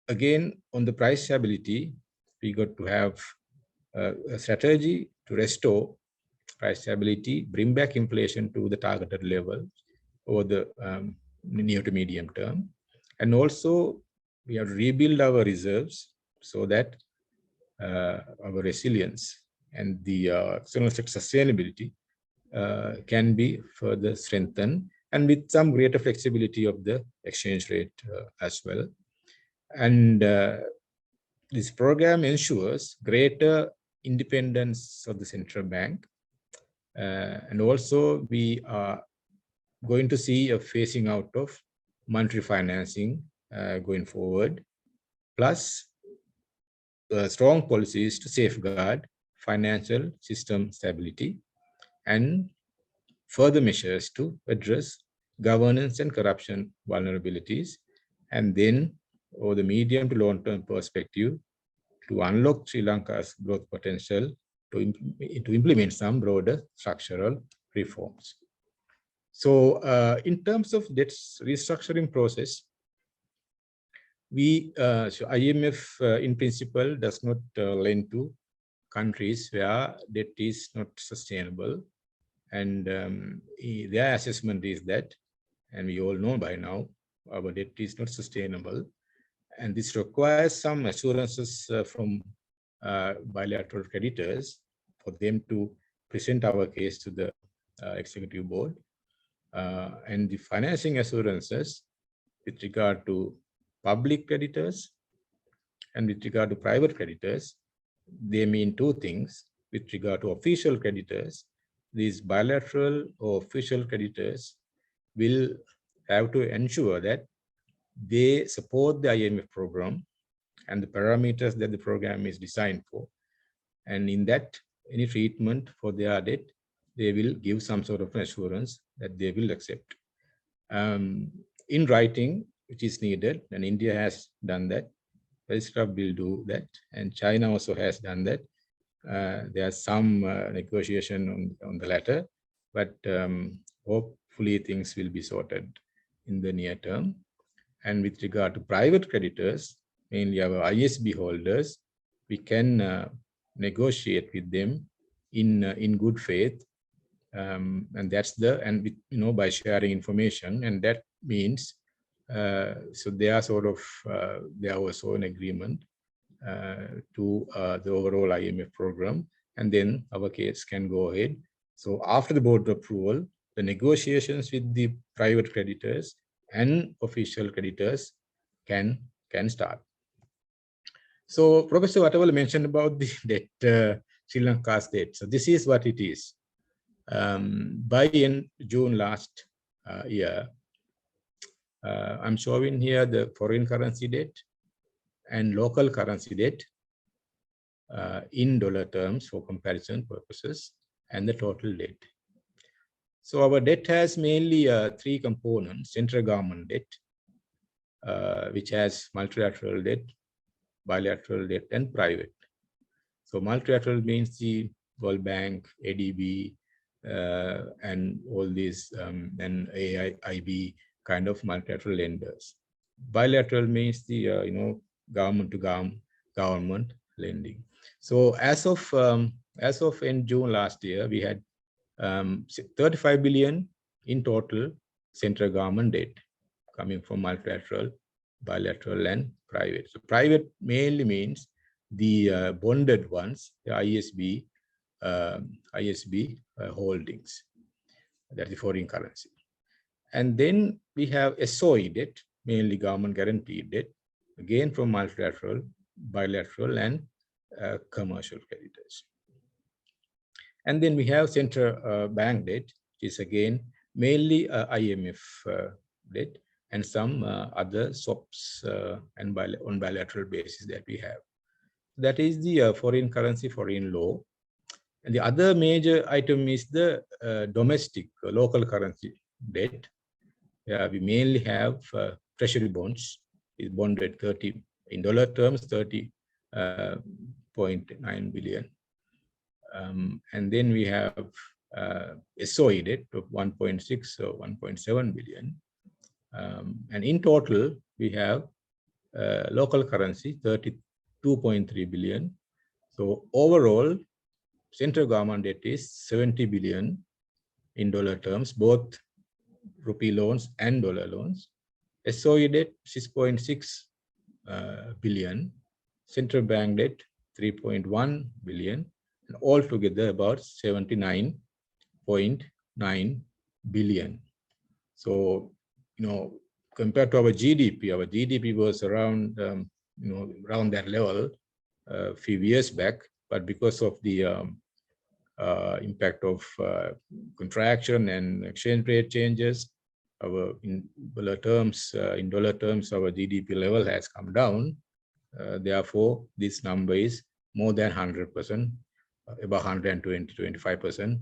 again, on the price stability, we got to have a strategy to restore price stability, bring back inflation to the targeted level over the near to medium term. And also, we have to rebuild our reserves so that our resilience and the external sustainability can be further strengthened, and with some greater flexibility of the exchange rate as well. And this program ensures greater independence of the central bank. And also we are going to see a phasing out of monetary financing going forward, plus strong policies to safeguard financial system stability, and further measures to address governance and corruption vulnerabilities, and then over the medium to long-term perspective to unlock Sri Lanka's growth potential to implement some broader structural reforms. So in terms of debt restructuring process, so IMF in principle does not lend to countries where debt is not sustainable. And their assessment is that, and we all know by now, our debt is not sustainable. And this requires some assurances from bilateral creditors for them to present our case to the executive board. And the financing assurances with regard to public creditors and with regard to private creditors, they mean two things. With regard to official creditors, these bilateral or official creditors will have to ensure that they support the IMF program and the parameters that the program is designed for. And in that, any treatment for their debt, they will give some sort of assurance that they will accept. In writing, which is needed, and India has done that, Paris Club will do that, and China also has done that. There's some negotiation on the latter, but hopefully things will be sorted in the near term. And with regard to private creditors, mainly our ISB holders, we can negotiate with them in good faith, and that's by sharing information, and that means so they are they are also in agreement to the overall IMF program, and then our case can go ahead. So after the board approval, the negotiations with the private creditors and official creditors can start. So Professor Watawala mentioned about the debt, Sri Lanka's debt. So this is what it is. By in June last year, I'm showing here the foreign currency debt and local currency debt in dollar terms for comparison purposes, and the total debt. So our debt has mainly three components: central government debt, which has multilateral debt, bilateral debt, and private. So multilateral means the World Bank, ADB, and all these, and AIIB kind of multilateral lenders. Bilateral means the government to government lending. So as of in June last year, we had 35 billion in total central government debt coming from multilateral, bilateral, and private. So private mainly means the bonded ones, the ISB holdings, that's the foreign currency. And then we have SOE debt, mainly government guaranteed debt, again from multilateral, bilateral, and commercial creditors. And then we have central bank debt, which is again mainly IMF debt and some other swaps and on bilateral basis that we have. That is the foreign currency, foreign law. And the other major item is the domestic local currency debt. We mainly have treasury bonds, is bonded 30 in dollar terms, 30.9 billion. And then we have SOE debt of 1.6 or 1.7 billion. And in total, we have local currency 32.3 billion. So overall, central government debt is 70 billion in dollar terms, both rupee loans and dollar loans. SOE debt 6.6 billion, central bank debt 3.1 billion, and altogether about 79.9 billion. So, compared to our GDP was around, around that level a few years back, but because of the impact of contraction and exchange rate changes, in dollar terms, our GDP level has come down. Therefore, this number is more than 100%, about 120-25%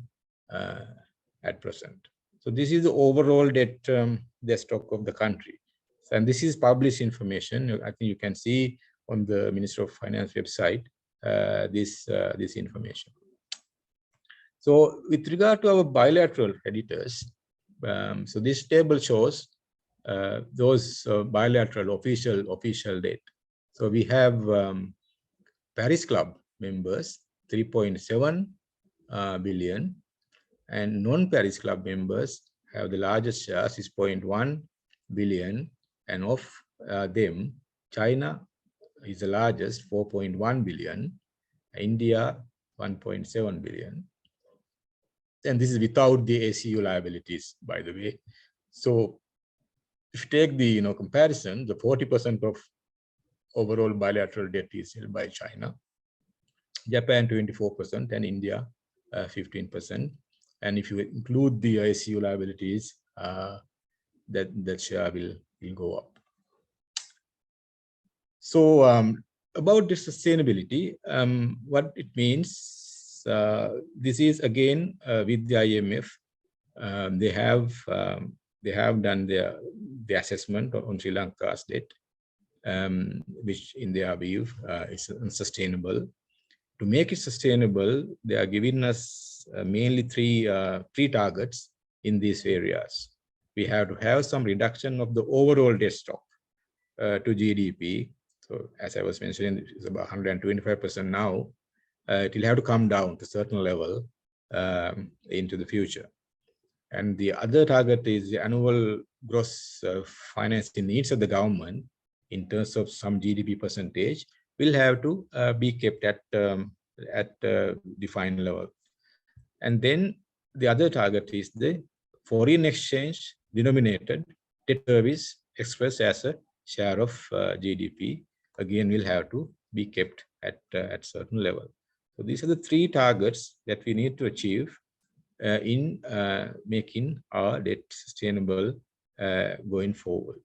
at present. So this is the overall debt stock of the country, and this is published information. I think you can see on the Ministry of Finance website this information. So with regard to our bilateral creditors, so this table shows those bilateral official debt. So we have Paris Club members 3.7 billion, and non-Paris Club members have the largest share, 6.1 billion, and of them, China is the largest, 4.1 billion, India 1.7 billion. And this is without the ACU liabilities, by the way. So if you take the comparison, the 40% of overall bilateral debt is held by China, Japan 24%, and India 15%. And if you include the ACU liabilities, that share will go up. So about the sustainability, what it means, this is again with the IMF. They have done the assessment on Sri Lanka's debt, which in their view is unsustainable. To make it sustainable, they are giving us mainly three targets in these areas. We have to have some reduction of the overall debt stock to GDP. So as I was mentioning, it's about 125% now. It will have to come down to a certain level into the future. And the other target is the annual gross financing needs of the government in terms of some GDP percentage will have to be kept at defined level. And then the other target is the foreign exchange denominated debt service expressed as a share of GDP again will have to be kept at certain level. So these are the three targets that we need to achieve in making our debt sustainable going forward.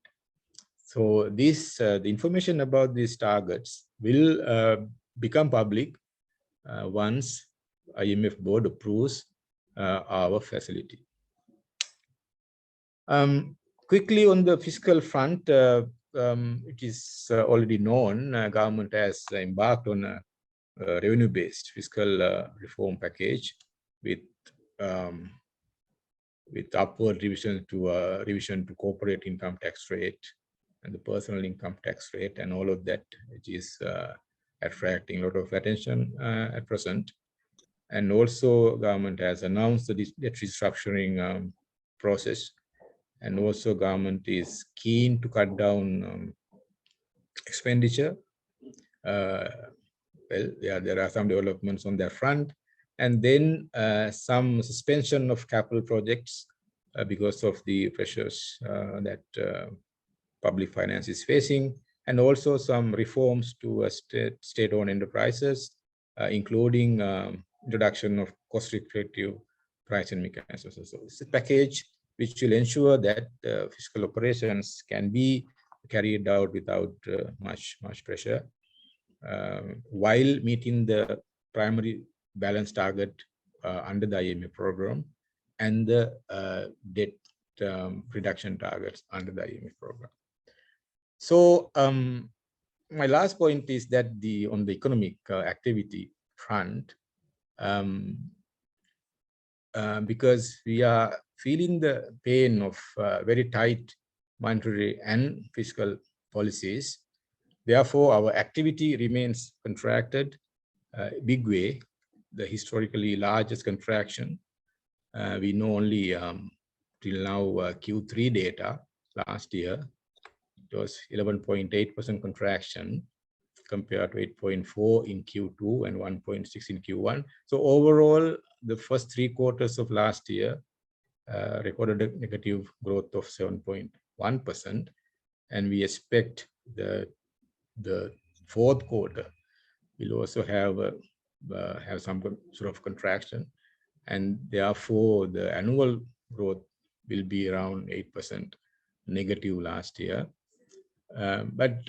So this the information about these targets will become public once IMF board approves our facility. Quickly on the fiscal front, it is already known government has embarked on a revenue-based fiscal reform package with upward revision to corporate income tax rate and the personal income tax rate and all of that, which is attracting a lot of attention at present. And also government has announced the debt restructuring process, and also government is keen to cut down expenditure. Well, yeah, there are some developments on that front, and then some suspension of capital projects because of the pressures that public finance is facing, and also some reforms to state-owned enterprises, including introduction of cost-effective pricing mechanisms. So it's a package which will ensure that fiscal operations can be carried out without much pressure, while meeting the primary balance target under the IMF program and the debt reduction targets under the IMF program. So my last point is that on the economic activity front, because we are feeling the pain of very tight monetary and fiscal policies, therefore our activity remains contracted big way, the historically largest contraction. We know only till now Q3 data last year, it was 11.8% contraction compared to 8.4 in Q2 and 1.6 in Q1. So overall, the first 3 quarters of last year recorded a negative growth of 7.1%, and we expect the fourth quarter will also have some sort of contraction, and therefore the annual growth will be around 8% negative last year. But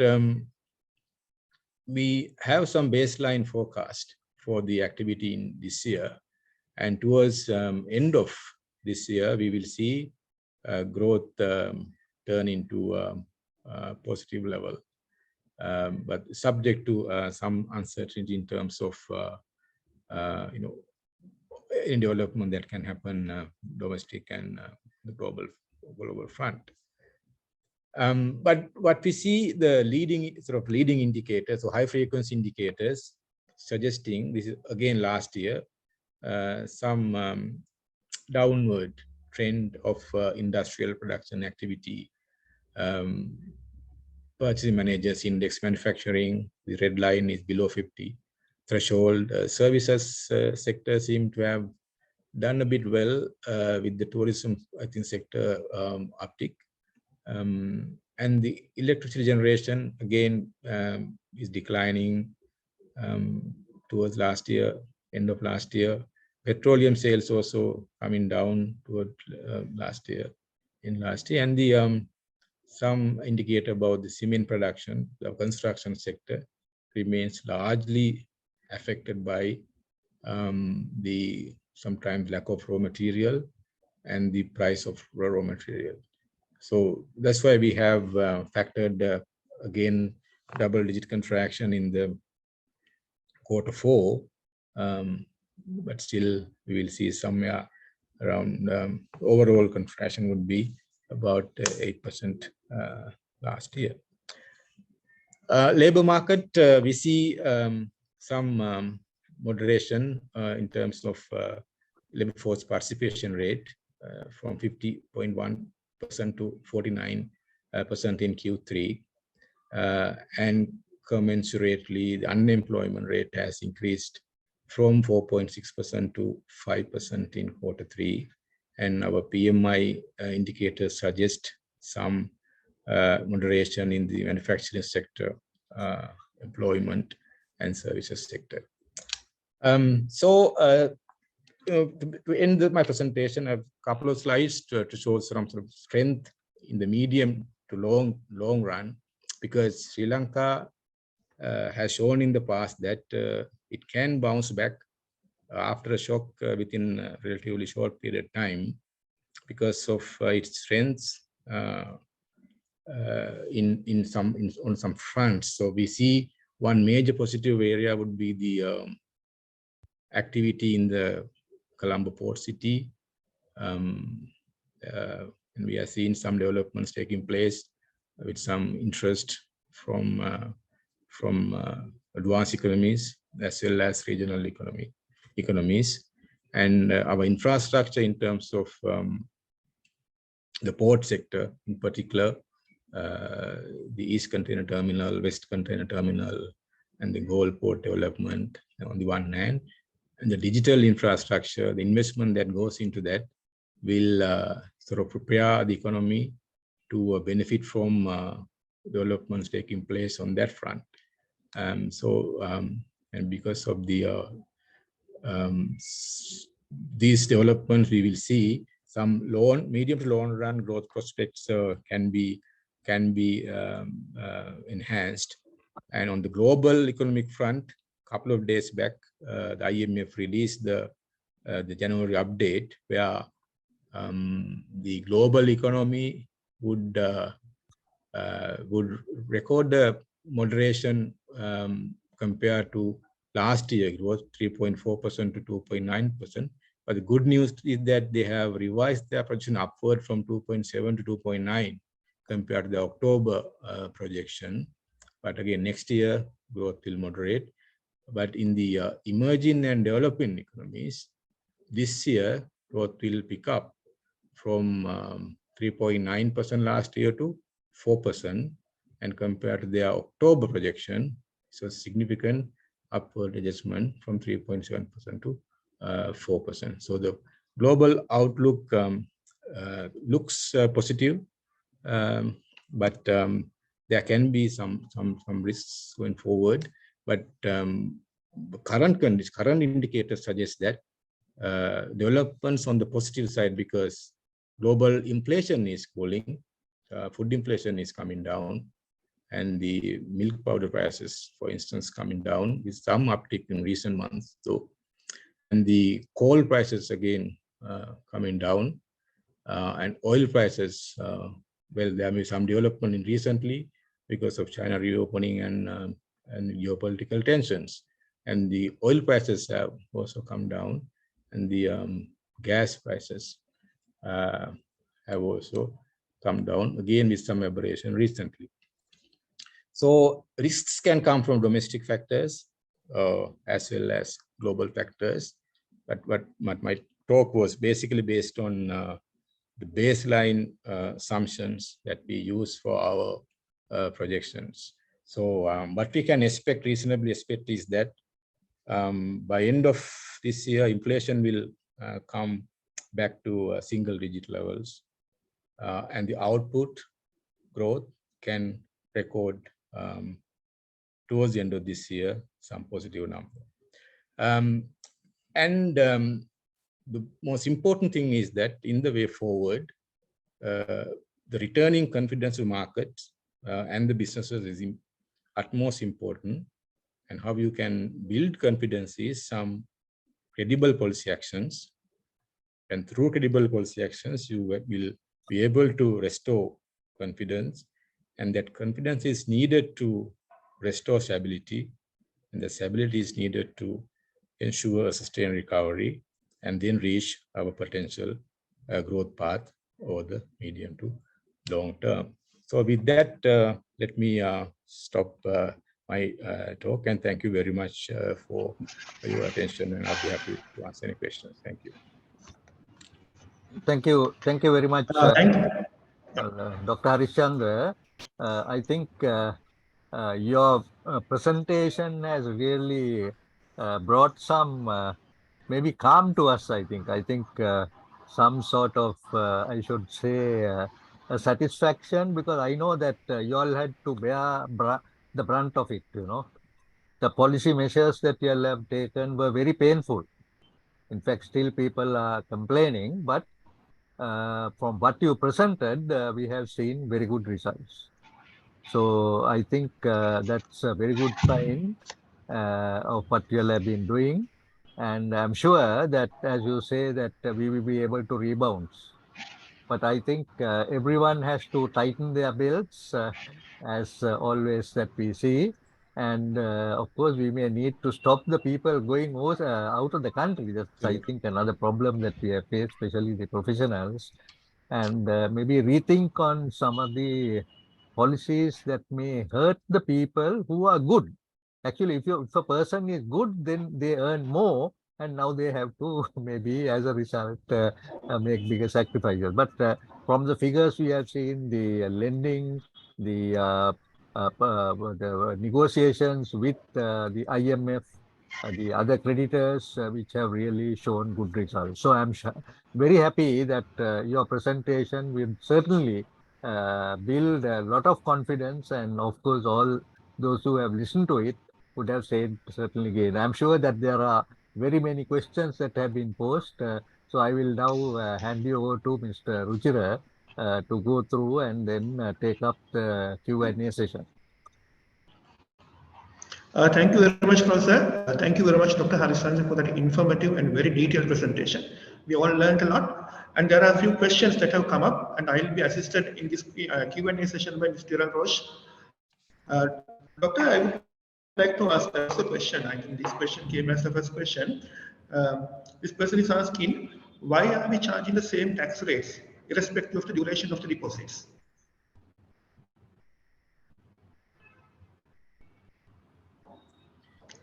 we have some baseline forecast for the activity in this year, and towards end of this year we will see growth turn into a positive level, but subject to some uncertainty in terms of in development that can happen domestic and the global front. But what we see, the leading indicators or high frequency indicators suggesting, this is again last year, some downward trend of industrial production activity. Purchasing managers index manufacturing, the red line is below 50 threshold. Services sector seem to have done a bit well with the tourism, I think, sector uptick. And the electricity generation again is declining towards last year, end of last year. Petroleum sales also coming down toward last year, and the some indicator about the cement production, the construction sector remains largely affected by the sometimes lack of raw material and the price of raw material. So that's why we have factored again double-digit contraction in the Q4, but still we will see somewhere around overall contraction would be about 8% last year. Labor market, we see some moderation in terms of labor force participation rate from 50.1% to 49% in Q3, and commensurately the unemployment rate has increased from 4.6% to 5% in Q3, and our PMI indicators suggest some moderation in the manufacturing sector, employment, and services sector. To end my presentation, I have a couple of slides to show some sort of strength in the medium to long run, because Sri Lanka has shown in the past that it can bounce back after a shock within a relatively short period of time, because of its strengths on some fronts. So we see one major positive area would be the activity in the Colombo port city, and we are seeing some developments taking place with some interest from advanced economies as well as regional economies, and our infrastructure in terms of the port sector, in particular, the East Container Terminal, West Container Terminal, and the Gold Port development on the one hand, and the digital infrastructure, the investment that goes into that will sort of prepare the economy to benefit from developments taking place on that front. And because of the these developments, we will see some medium to long run growth prospects can be enhanced. And on the global economic front, a couple of days back, the IMF released the January update, where the global economy would record a moderation compared to last year. It was 3.4% to 2.9%. But the good news is that they have revised their projection upward from 2.7 to 2.9 compared to the October projection. But again, next year, growth will moderate. But in the emerging and developing economies, this year, growth will pick up from 3.9% last year to 4%. And compared to their October projection, so significant upward adjustment from 3.7% to 4%. So the global outlook looks positive, but there can be some risks going forward. But current indicators suggest that developments on the positive side, because global inflation is cooling, food inflation is coming down, and the milk powder prices, for instance, coming down with some uptick in recent months. So, and the coal prices again coming down, and oil prices, well, there may be some development in recently because of China reopening and geopolitical tensions. And the oil prices have also come down, and the gas prices have also come down, again with some aberration recently. So risks can come from domestic factors as well as global factors. But my talk was basically based on the baseline assumptions that we use for our projections. So what we can reasonably expect is that by end of this year, inflation will come back to single-digit levels, and the output growth can record towards the end of this year some positive number. The most important thing is that in the way forward, the returning confidence of markets and the businesses is utmost important. And how you can build confidence is some credible policy actions. And through credible policy actions, you will be able to restore confidence. And that confidence is needed to restore stability. And the stability is needed to ensure a sustained recovery and then reach our potential growth path over the medium to long term. So with that, let me stop my talk, and thank you very much for your attention, and I'll be happy to answer any questions. Thank you. Thank you very much, Thank you. Dr. Harishchandra. I think your presentation has really brought some maybe calm to us. I think some sort of I should say a satisfaction, because I know that you all had to bear the brunt of it, you know. The policy measures that you all have taken were very painful. In fact, still people are complaining, but from what you presented, we have seen very good results. So I think that's a very good sign of what you all have been doing. And I'm sure that, as you say, that we will be able to rebound. But I think everyone has to tighten their belts, as always that we see. And of course, we may need to stop the people going out of the country. That's, I think, another problem that we have faced, especially the professionals. And maybe rethink on some of the policies that may hurt the people who are good. Actually, if a person is good, then they earn more, and now they have to maybe, as a result, make bigger sacrifices. But from the figures we have seen, the lending, the the negotiations with the IMF, the other creditors, which have really shown good results. So I'm very happy that your presentation will certainly build a lot of confidence, and of course, all those who have listened to it would have said certainly gain. I'm sure that there are very many questions that have been posed. So I will now hand you over to Mr. Ruchira to go through and then take up the Q&A session. Thank you very much, Professor. Thank you very much, Dr. Harisanjan, for that informative and very detailed presentation. We all learned a lot, and there are a few questions that have come up, and I will be assisted in this Q&A session by Mr. Kiran Roche. Doctor, I would like to ask a question. I think this question came as the first question. This person is asking, why are we charging the same tax rates irrespective of the duration of the deposits?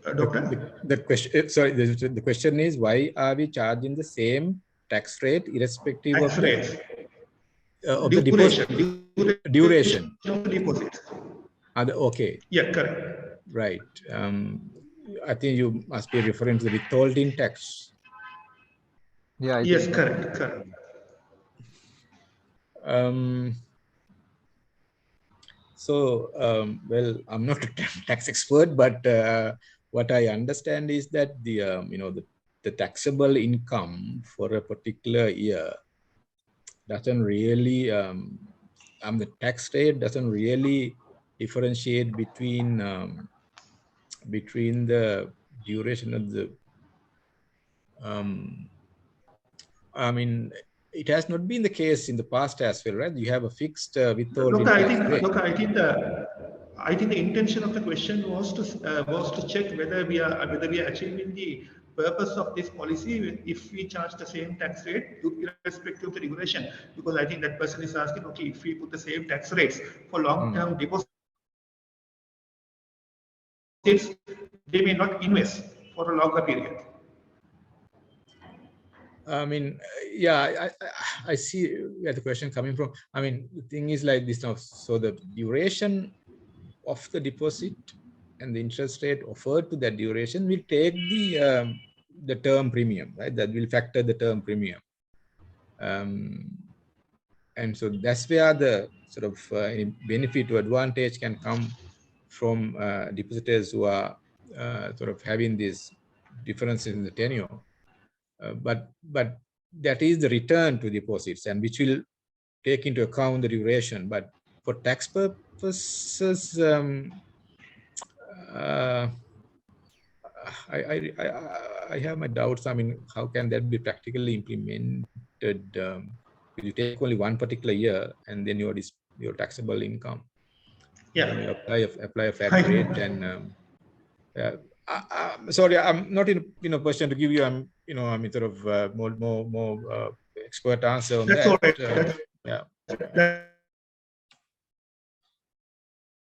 Doctor? The question, sorry, the question is, why are we charging the same tax rate irrespective Tax rates. of the deposit? Duration of the deposits. Okay. Yeah, correct. Right. I think you must be referring to the withholding tax. Yeah. Yes, correct. Correct. Well, I'm not a tax expert, but what I understand is that the the taxable income for a particular year doesn't really the tax rate doesn't really differentiate between the duration of the I mean, it has not been the case in the past as well, right? You have a fixed withholding tax rate. Look, I think the intention of the question was to check whether we are achieving the purpose of this policy if we charge the same tax rate irrespective of the duration. Because I think that person is asking, okay, if we put the same tax rates for long-term deposits, they may not invest for a longer period. I mean, yeah, I see where the question coming from. I mean, the thing is like this now. So the duration of the deposit and the interest rate offered to that duration will take the term premium, right? That will factor the term premium. And so that's where the sort of benefit or advantage can come from depositors who are sort of having these differences in the tenure. But that is the return to deposits, and which will take into account the duration. But for tax purposes, I have my doubts. I mean, how can that be practically implemented? You take only one particular year, and then your taxable income. Yeah. And you apply a flat rate, and sorry, I'm not in a position to give you I mean sort of more expert answer on That's that. All right. Yeah.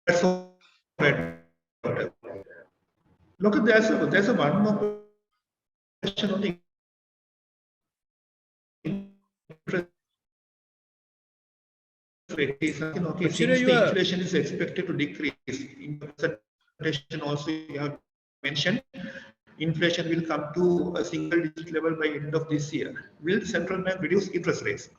That's all right. Look, there's a one more question on the interest rate. Okay, since the inflation is expected to decrease, in the presentation also you have mentioned inflation will come to a single digit level by end of this year. Will the central bank reduce interest rates?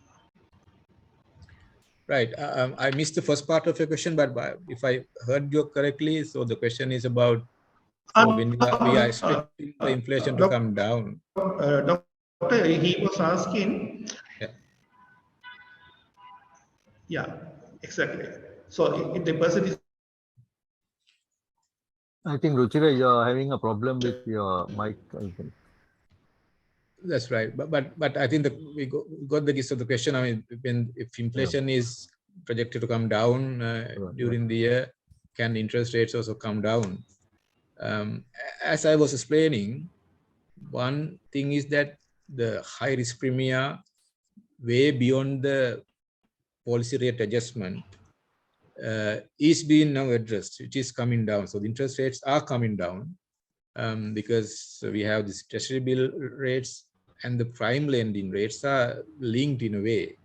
Right. I missed the first part of your question, but if I heard you correctly, so the question is about, so when we are expecting the inflation to come down. Doctor, he was asking. Yeah. Yeah, exactly. So if the person is, I think Ruchira, you're having a problem with your mic, I think. That's right. But I think that we got the gist of the question. I mean, if inflation is projected to come down during the year, can interest rates also come down? As I was explaining, one thing is that the high risk premia way beyond the policy rate adjustment is being now addressed, which is coming down. So the interest rates are coming down because we have this treasury bill rates and the prime lending rates are linked in a way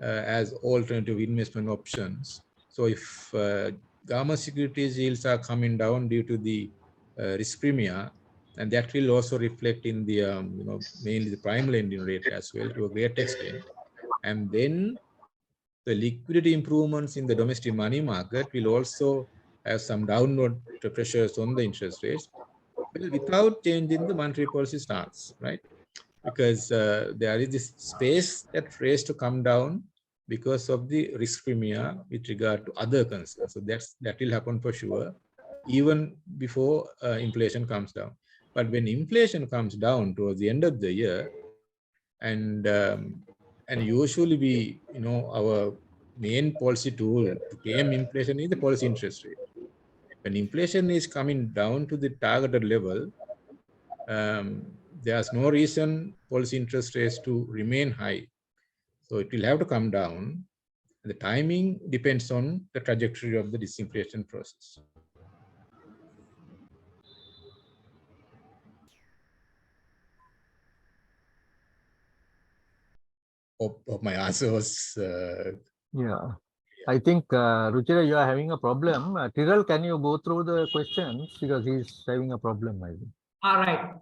as alternative investment options. So if government securities yields are coming down due to the risk premia, and that will also reflect in the mainly the prime lending rate as well to a great extent. And then the liquidity improvements in the domestic money market will also have some downward pressures on the interest rates, well, without changing the monetary policy stance, right? Because there is this space that rates to come down because of the risk premia with regard to other concerns. So that will happen for sure, even before inflation comes down. But when inflation comes down towards the end of the year, and usually our main policy tool to tame inflation is the policy interest rate. When inflation is coming down to the targeted level, there's no reason policy interest rates to remain high. So it will have to come down. The timing depends on the trajectory of the disinflation process. Hope my answer was Yeah. I think, Ruchira, you are having a problem. Tyrell, can you go through the questions? Because he's having a problem, I think. All right.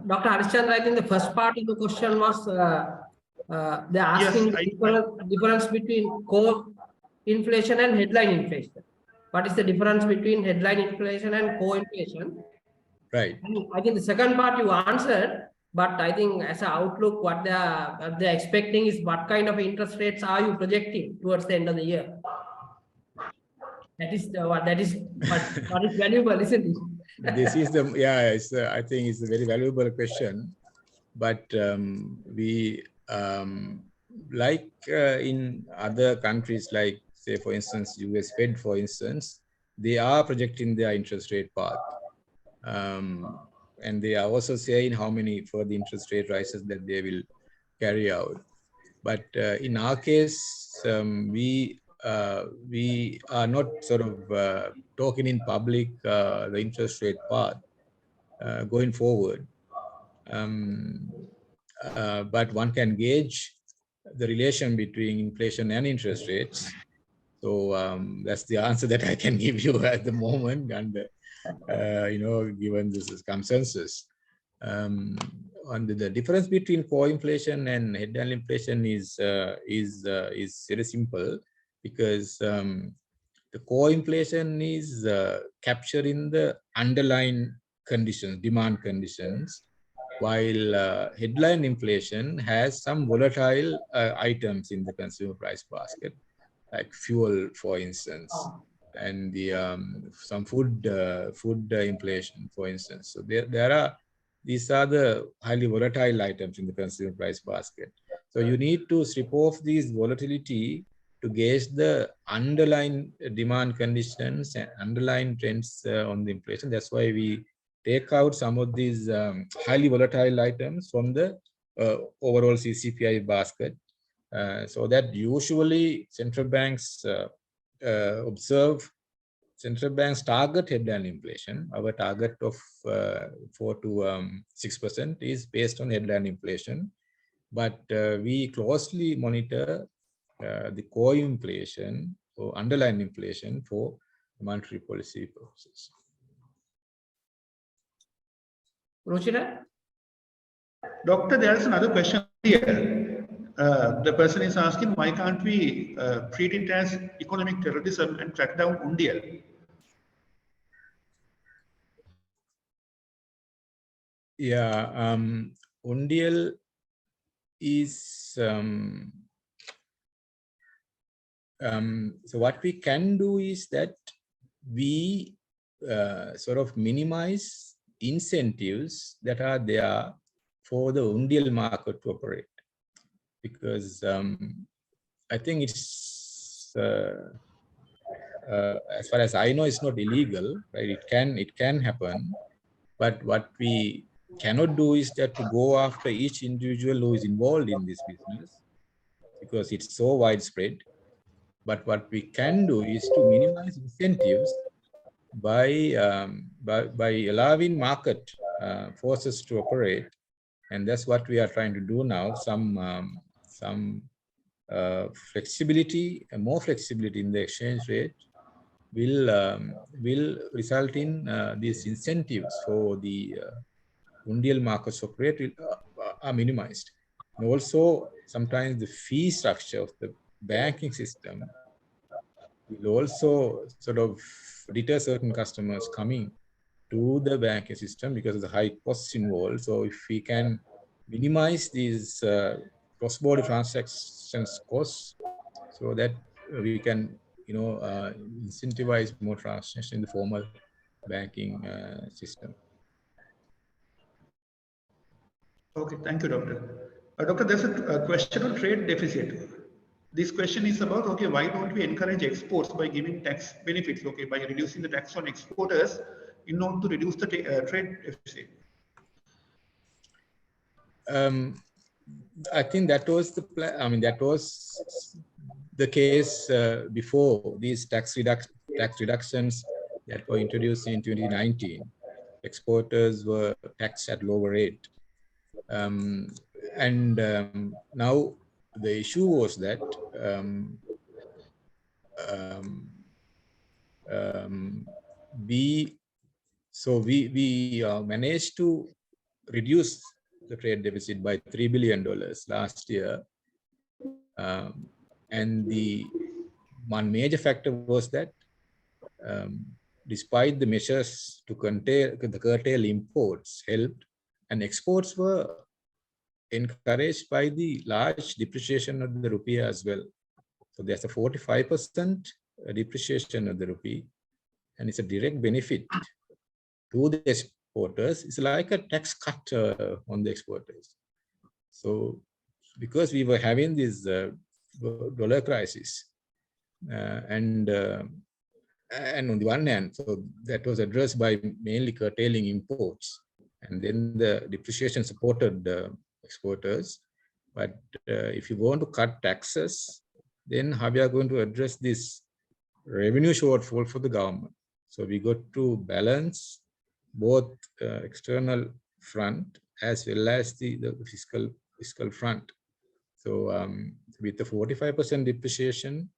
Dr. Harishchandra, I think the first part of the question was they're asking difference between core inflation and headline inflation. What is the difference between headline inflation and core inflation? right. I think the second part you answered, but I think as an outlook, what they're expecting is what kind of interest rates are you projecting towards the end of the year? That is what is valuable, isn't it? This is the I think it's a very valuable question, but we like in other countries, like say for instance US Fed, for instance, they are projecting their interest rate path, and they are also saying how many further interest rate rises that they will carry out. But in our case, we are not sort of talking in public the interest rate path going forward. But one can gauge the relation between inflation and interest rates. So that's the answer that I can give you at the moment, and given this consensus. And the difference between core inflation and headline inflation is very simple, because the core inflation is capturing the underlying conditions, demand conditions, while headline inflation has some volatile items in the consumer price basket, like fuel, for instance, and the some food inflation, for instance. So these are the highly volatile items in the consumer price basket. So you need to strip off these volatility to gauge the underlying demand conditions and underlying trends on the inflation. That's why we take out some of these highly volatile items from the overall CPI basket, so that usually central banks observe. Central banks target headline inflation. Our target of 4 to 6% is based on headline inflation, but we closely monitor the core inflation or underlying inflation for monetary policy purposes. Ruchira? Doctor, there is another question here. The person is asking, why can't we treat it as economic terrorism and track down Undial? Yeah, Undial is so what we can do is that we sort of minimize incentives that are there for the Undial market to operate, because I think it's as far as I know, it's not illegal, right? It can happen, but what we cannot do is that to go after each individual who is involved in this business, because it's so widespread. But what we can do is to minimize incentives by allowing market forces to operate, and that's what we are trying to do now. Some flexibility, more flexibility in the exchange rate will result in these incentives for the Undial markets to operate are minimized. And also, sometimes the fee structure of the banking system will also sort of deter certain customers coming to the banking system because of the high costs involved. So if we can minimize these cross-border transactions costs, so that we can, incentivize more transactions in the formal banking system. Okay, thank you, Doctor. Doctor, there's a question on trade deficit. This question is about, okay, why don't we encourage exports by giving tax benefits, okay, by reducing the tax on exporters in order to reduce the trade deficit? I think that was the plan. I mean, that was the case before these tax reductions that were introduced in 2019. Exporters were taxed at lower rate. Now the issue was that we managed to reduce the trade deficit by $3 billion last year. And the one major factor was that despite the measures to curtail imports helped, and exports were encouraged by the large depreciation of the rupee as well. So there's a 45% depreciation of the rupee, and it's a direct benefit to the exporters. It's like a tax cut on the exporters. So because we were having this dollar crisis, and on the one hand, so that was addressed by mainly curtailing imports, and then the depreciation supported exporters. But if you want to cut taxes, then how we are going to address this revenue shortfall for the government? So we got to balance both external front as well as the fiscal front. So with the 45% depreciation,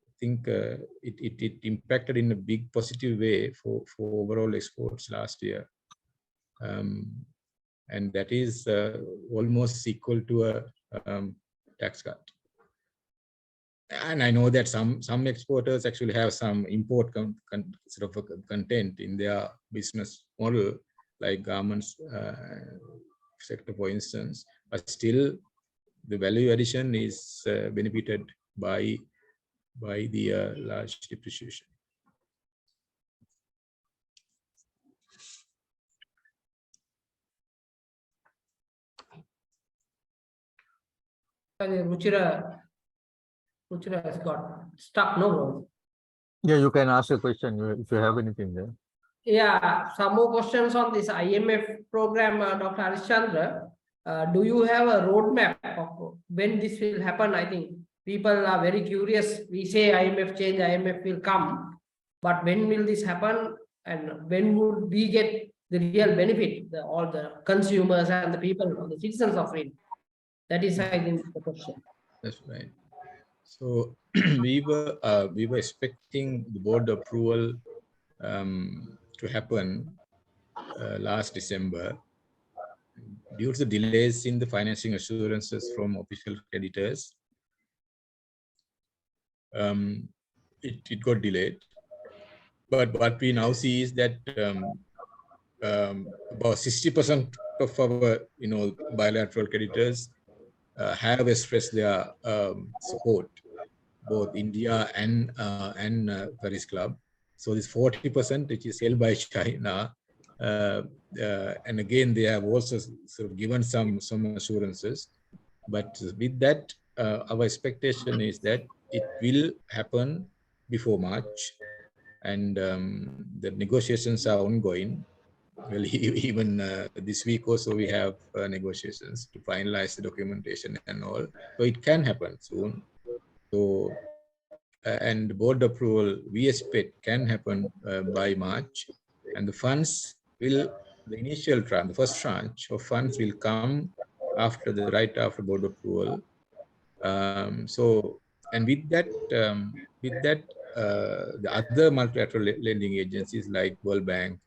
I think it impacted in a big positive way for overall exports last year. And that is almost equal to a tax cut. And I know that some exporters actually have some import sort of content in their business model, like garments sector, for instance. But still, the value addition is benefited by the large depreciation. Ruchira has got stuck, no? Yeah, you can ask a question if you have anything there. Yeah, some more questions on this IMF program, Dr. Harishchandra. Do you have a roadmap of when this will happen? I think people are very curious. We say IMF change, IMF will come, but when will this happen? And when would we get the real benefit, all the consumers and the people, the citizens of it? That is, I think, the question. That's right. So we were expecting the board approval to happen last December, due to the delays in the financing assurances from official creditors, it got delayed. But what we now see is that about 60% of our, bilateral creditors have expressed their support, both India and Paris Club. So this 40%, which is held by China, and again they have also sort of given some assurances. But with that, our expectation is that it will happen before March, and the negotiations are ongoing. Well, even this week also we have negotiations to finalize the documentation and all. So it can happen soon. So and board approval we expect can happen by March, and the funds will, the initial tranche, the first tranche of funds will come after right after board approval. So, and with that, the other multilateral lending agencies like World Bank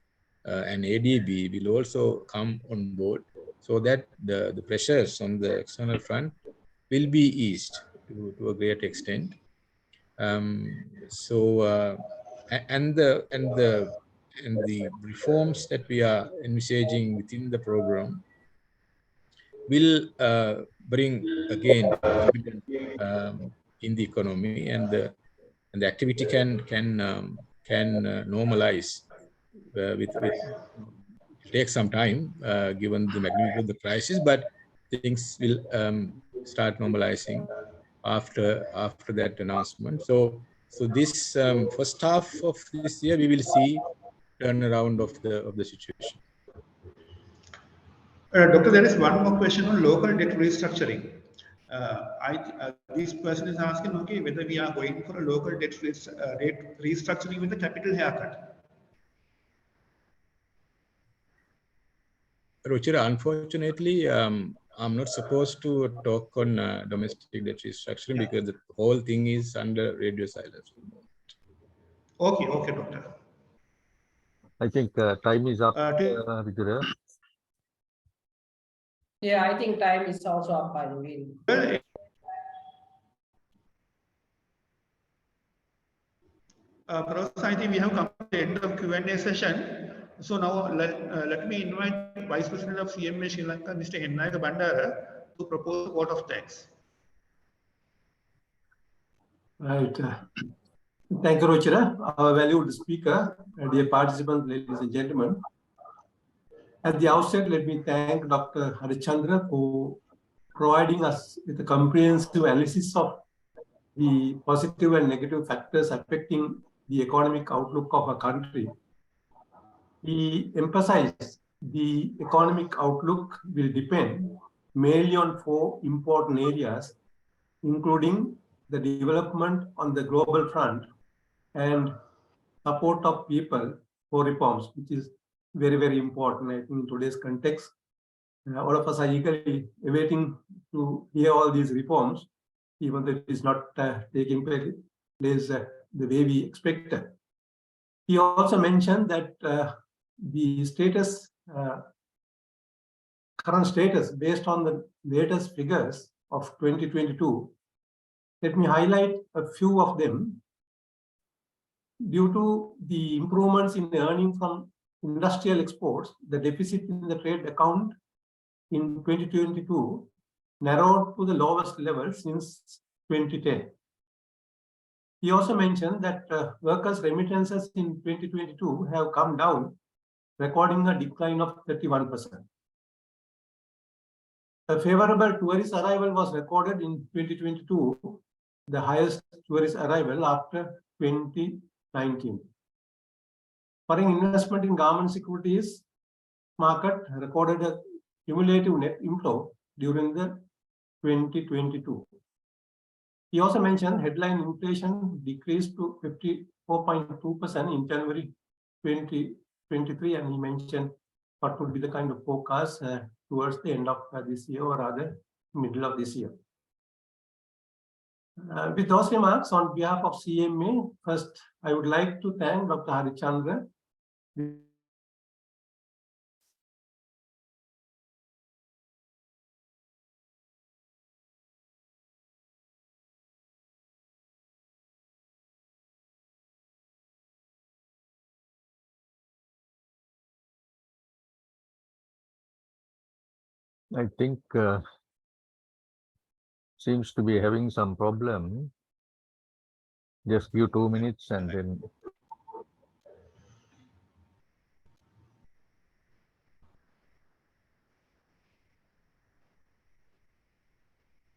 and ADB will also come on board, so that the pressures on the external front will be eased to a great extent. And the reforms that we are envisaging within the program will bring again confidence in the economy, and the activity can normalize with take some time given the magnitude of the crisis, but things will start normalizing after that announcement. So this first half of this year we will see turnaround of the situation. Doctor, there is one more question on local debt restructuring. This person is asking, okay, whether we are going for a local debt restructuring with a capital haircut. Ruchira, unfortunately, I'm not supposed to talk on domestic debt restructuring because the whole thing is under radio silence. Okay, doctor. I think time is up, Vidura. Yeah, I think time is also up by the way. Well, I think we have come to the end of Q&A session. So now let me invite Vice President of CMA Sri Lanka, Mr. Hennayaka Bandara, to propose a vote of thanks. Right. Thank you, Ruchira, our valued speaker, dear participants, ladies and gentlemen. At the outset, let me thank Dr. Harichandra for providing us with a comprehensive analysis of the positive and negative factors affecting the economic outlook of our country. He emphasized the economic outlook will depend mainly on 4 important areas, including the development on the global front and support of people for reforms, which is very, very important. I think in today's context, all of us are eagerly awaiting to hear all these reforms, even though it is not taking place the way we expected. He also mentioned that the status, current status based on the latest figures of 2022, let me highlight a few of them. Due to the improvements in the earnings from industrial exports, the deficit in the trade account in 2022 narrowed to the lowest level since 2010. He also mentioned that workers' remittances in 2022 have come down, recording a decline of 31%. A favorable tourist arrival was recorded in 2022, the highest tourist arrival after 2019. Foreign investment in government securities market recorded a cumulative net inflow during the 2022. He also mentioned headline inflation decreased to 54.2% in January 2023, and he mentioned what would be the kind of forecast towards the end of this year, or rather middle of this year. With those remarks, on behalf of CMA, first I would like to thank Dr. Harichandra I think seems to be having some problem. Just give 2 minutes and then.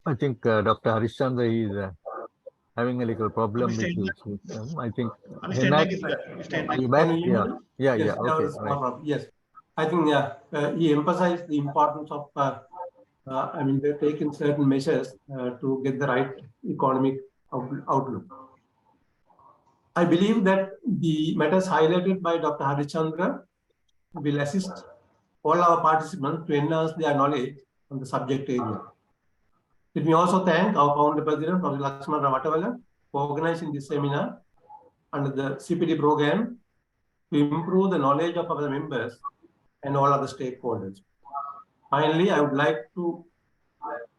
I think Dr. Harishchandra is having a little problem Mr. with Hennak, his system. I think Mr. Hennak, Hennak is there. Mr. are Hennak. you back? Can you hear Yeah, me? yeah, Yes, yeah. that Okay, was a small right. problem. Yes, I think he emphasized the importance of I mean, they're taking certain measures to get the right economic outlook. I believe that the matters highlighted by Dr. Harishchandra will assist all our participants to enhance their knowledge on the subject area. Let me also thank our founder president, Professor Lakshman Ramatawala, for organizing this seminar under the CPD program to improve the knowledge of our members and all other stakeholders. Finally, I would like to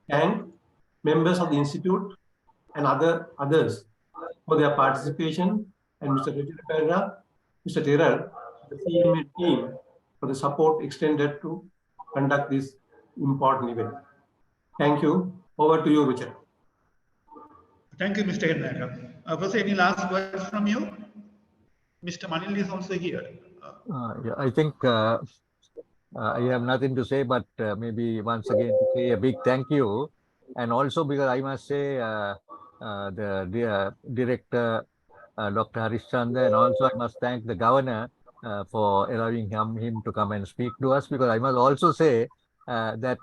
thank members of the Institute and others for their participation, and Mr. Richard Perra, Mr. Tiral, the CMA team for the support extended to conduct this important event. Thank you. Over to you, Richard. Thank you, Mr. Hennak. Professor, any last words from you? Mr. Manil is also here. Yeah, I think I have nothing to say, but maybe once again to say a big thank you. And also because I must say the director, Dr. Harishchandra, and also I must thank the governor for allowing him to come and speak to us, because I must also say that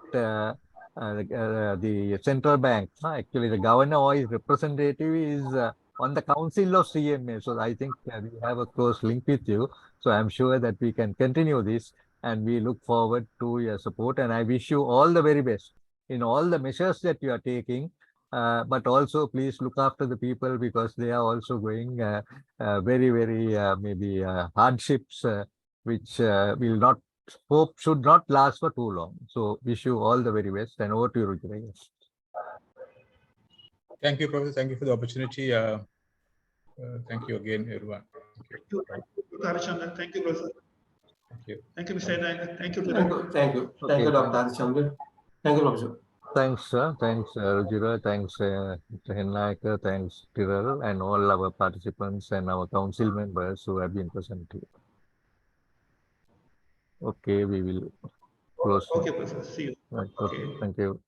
the central bank, actually the governor or his representative is on the council of CMA. So I think we have a close link with you. So I'm sure that we can continue this, and we look forward to your support. And I wish you all the very best in all the measures that you are taking. But also please look after the people, because they are also going very, very maybe hardships, which will not hope should not last for too long. So wish you all the very best, and over to you, Ruchira. Thank you, Professor. Thank you for the opportunity. Thank you again, everyone. Thank you. Thank you, Harishchandra. Thank you, Professor. Thank you. Thank you, Mr. Hennak. Thank you, Thank Tiral. you. Thank you. Okay, Thank you, Dr. Harishchandra. Thank you, Professor. Thanks, sir. Thanks, Rujira. Thanks, Mr. Hennaker. Thanks, Tiral, and all our participants and our council members who have been present here. Okay, we will close. Okay, Professor. See you. Right, okay, thank you.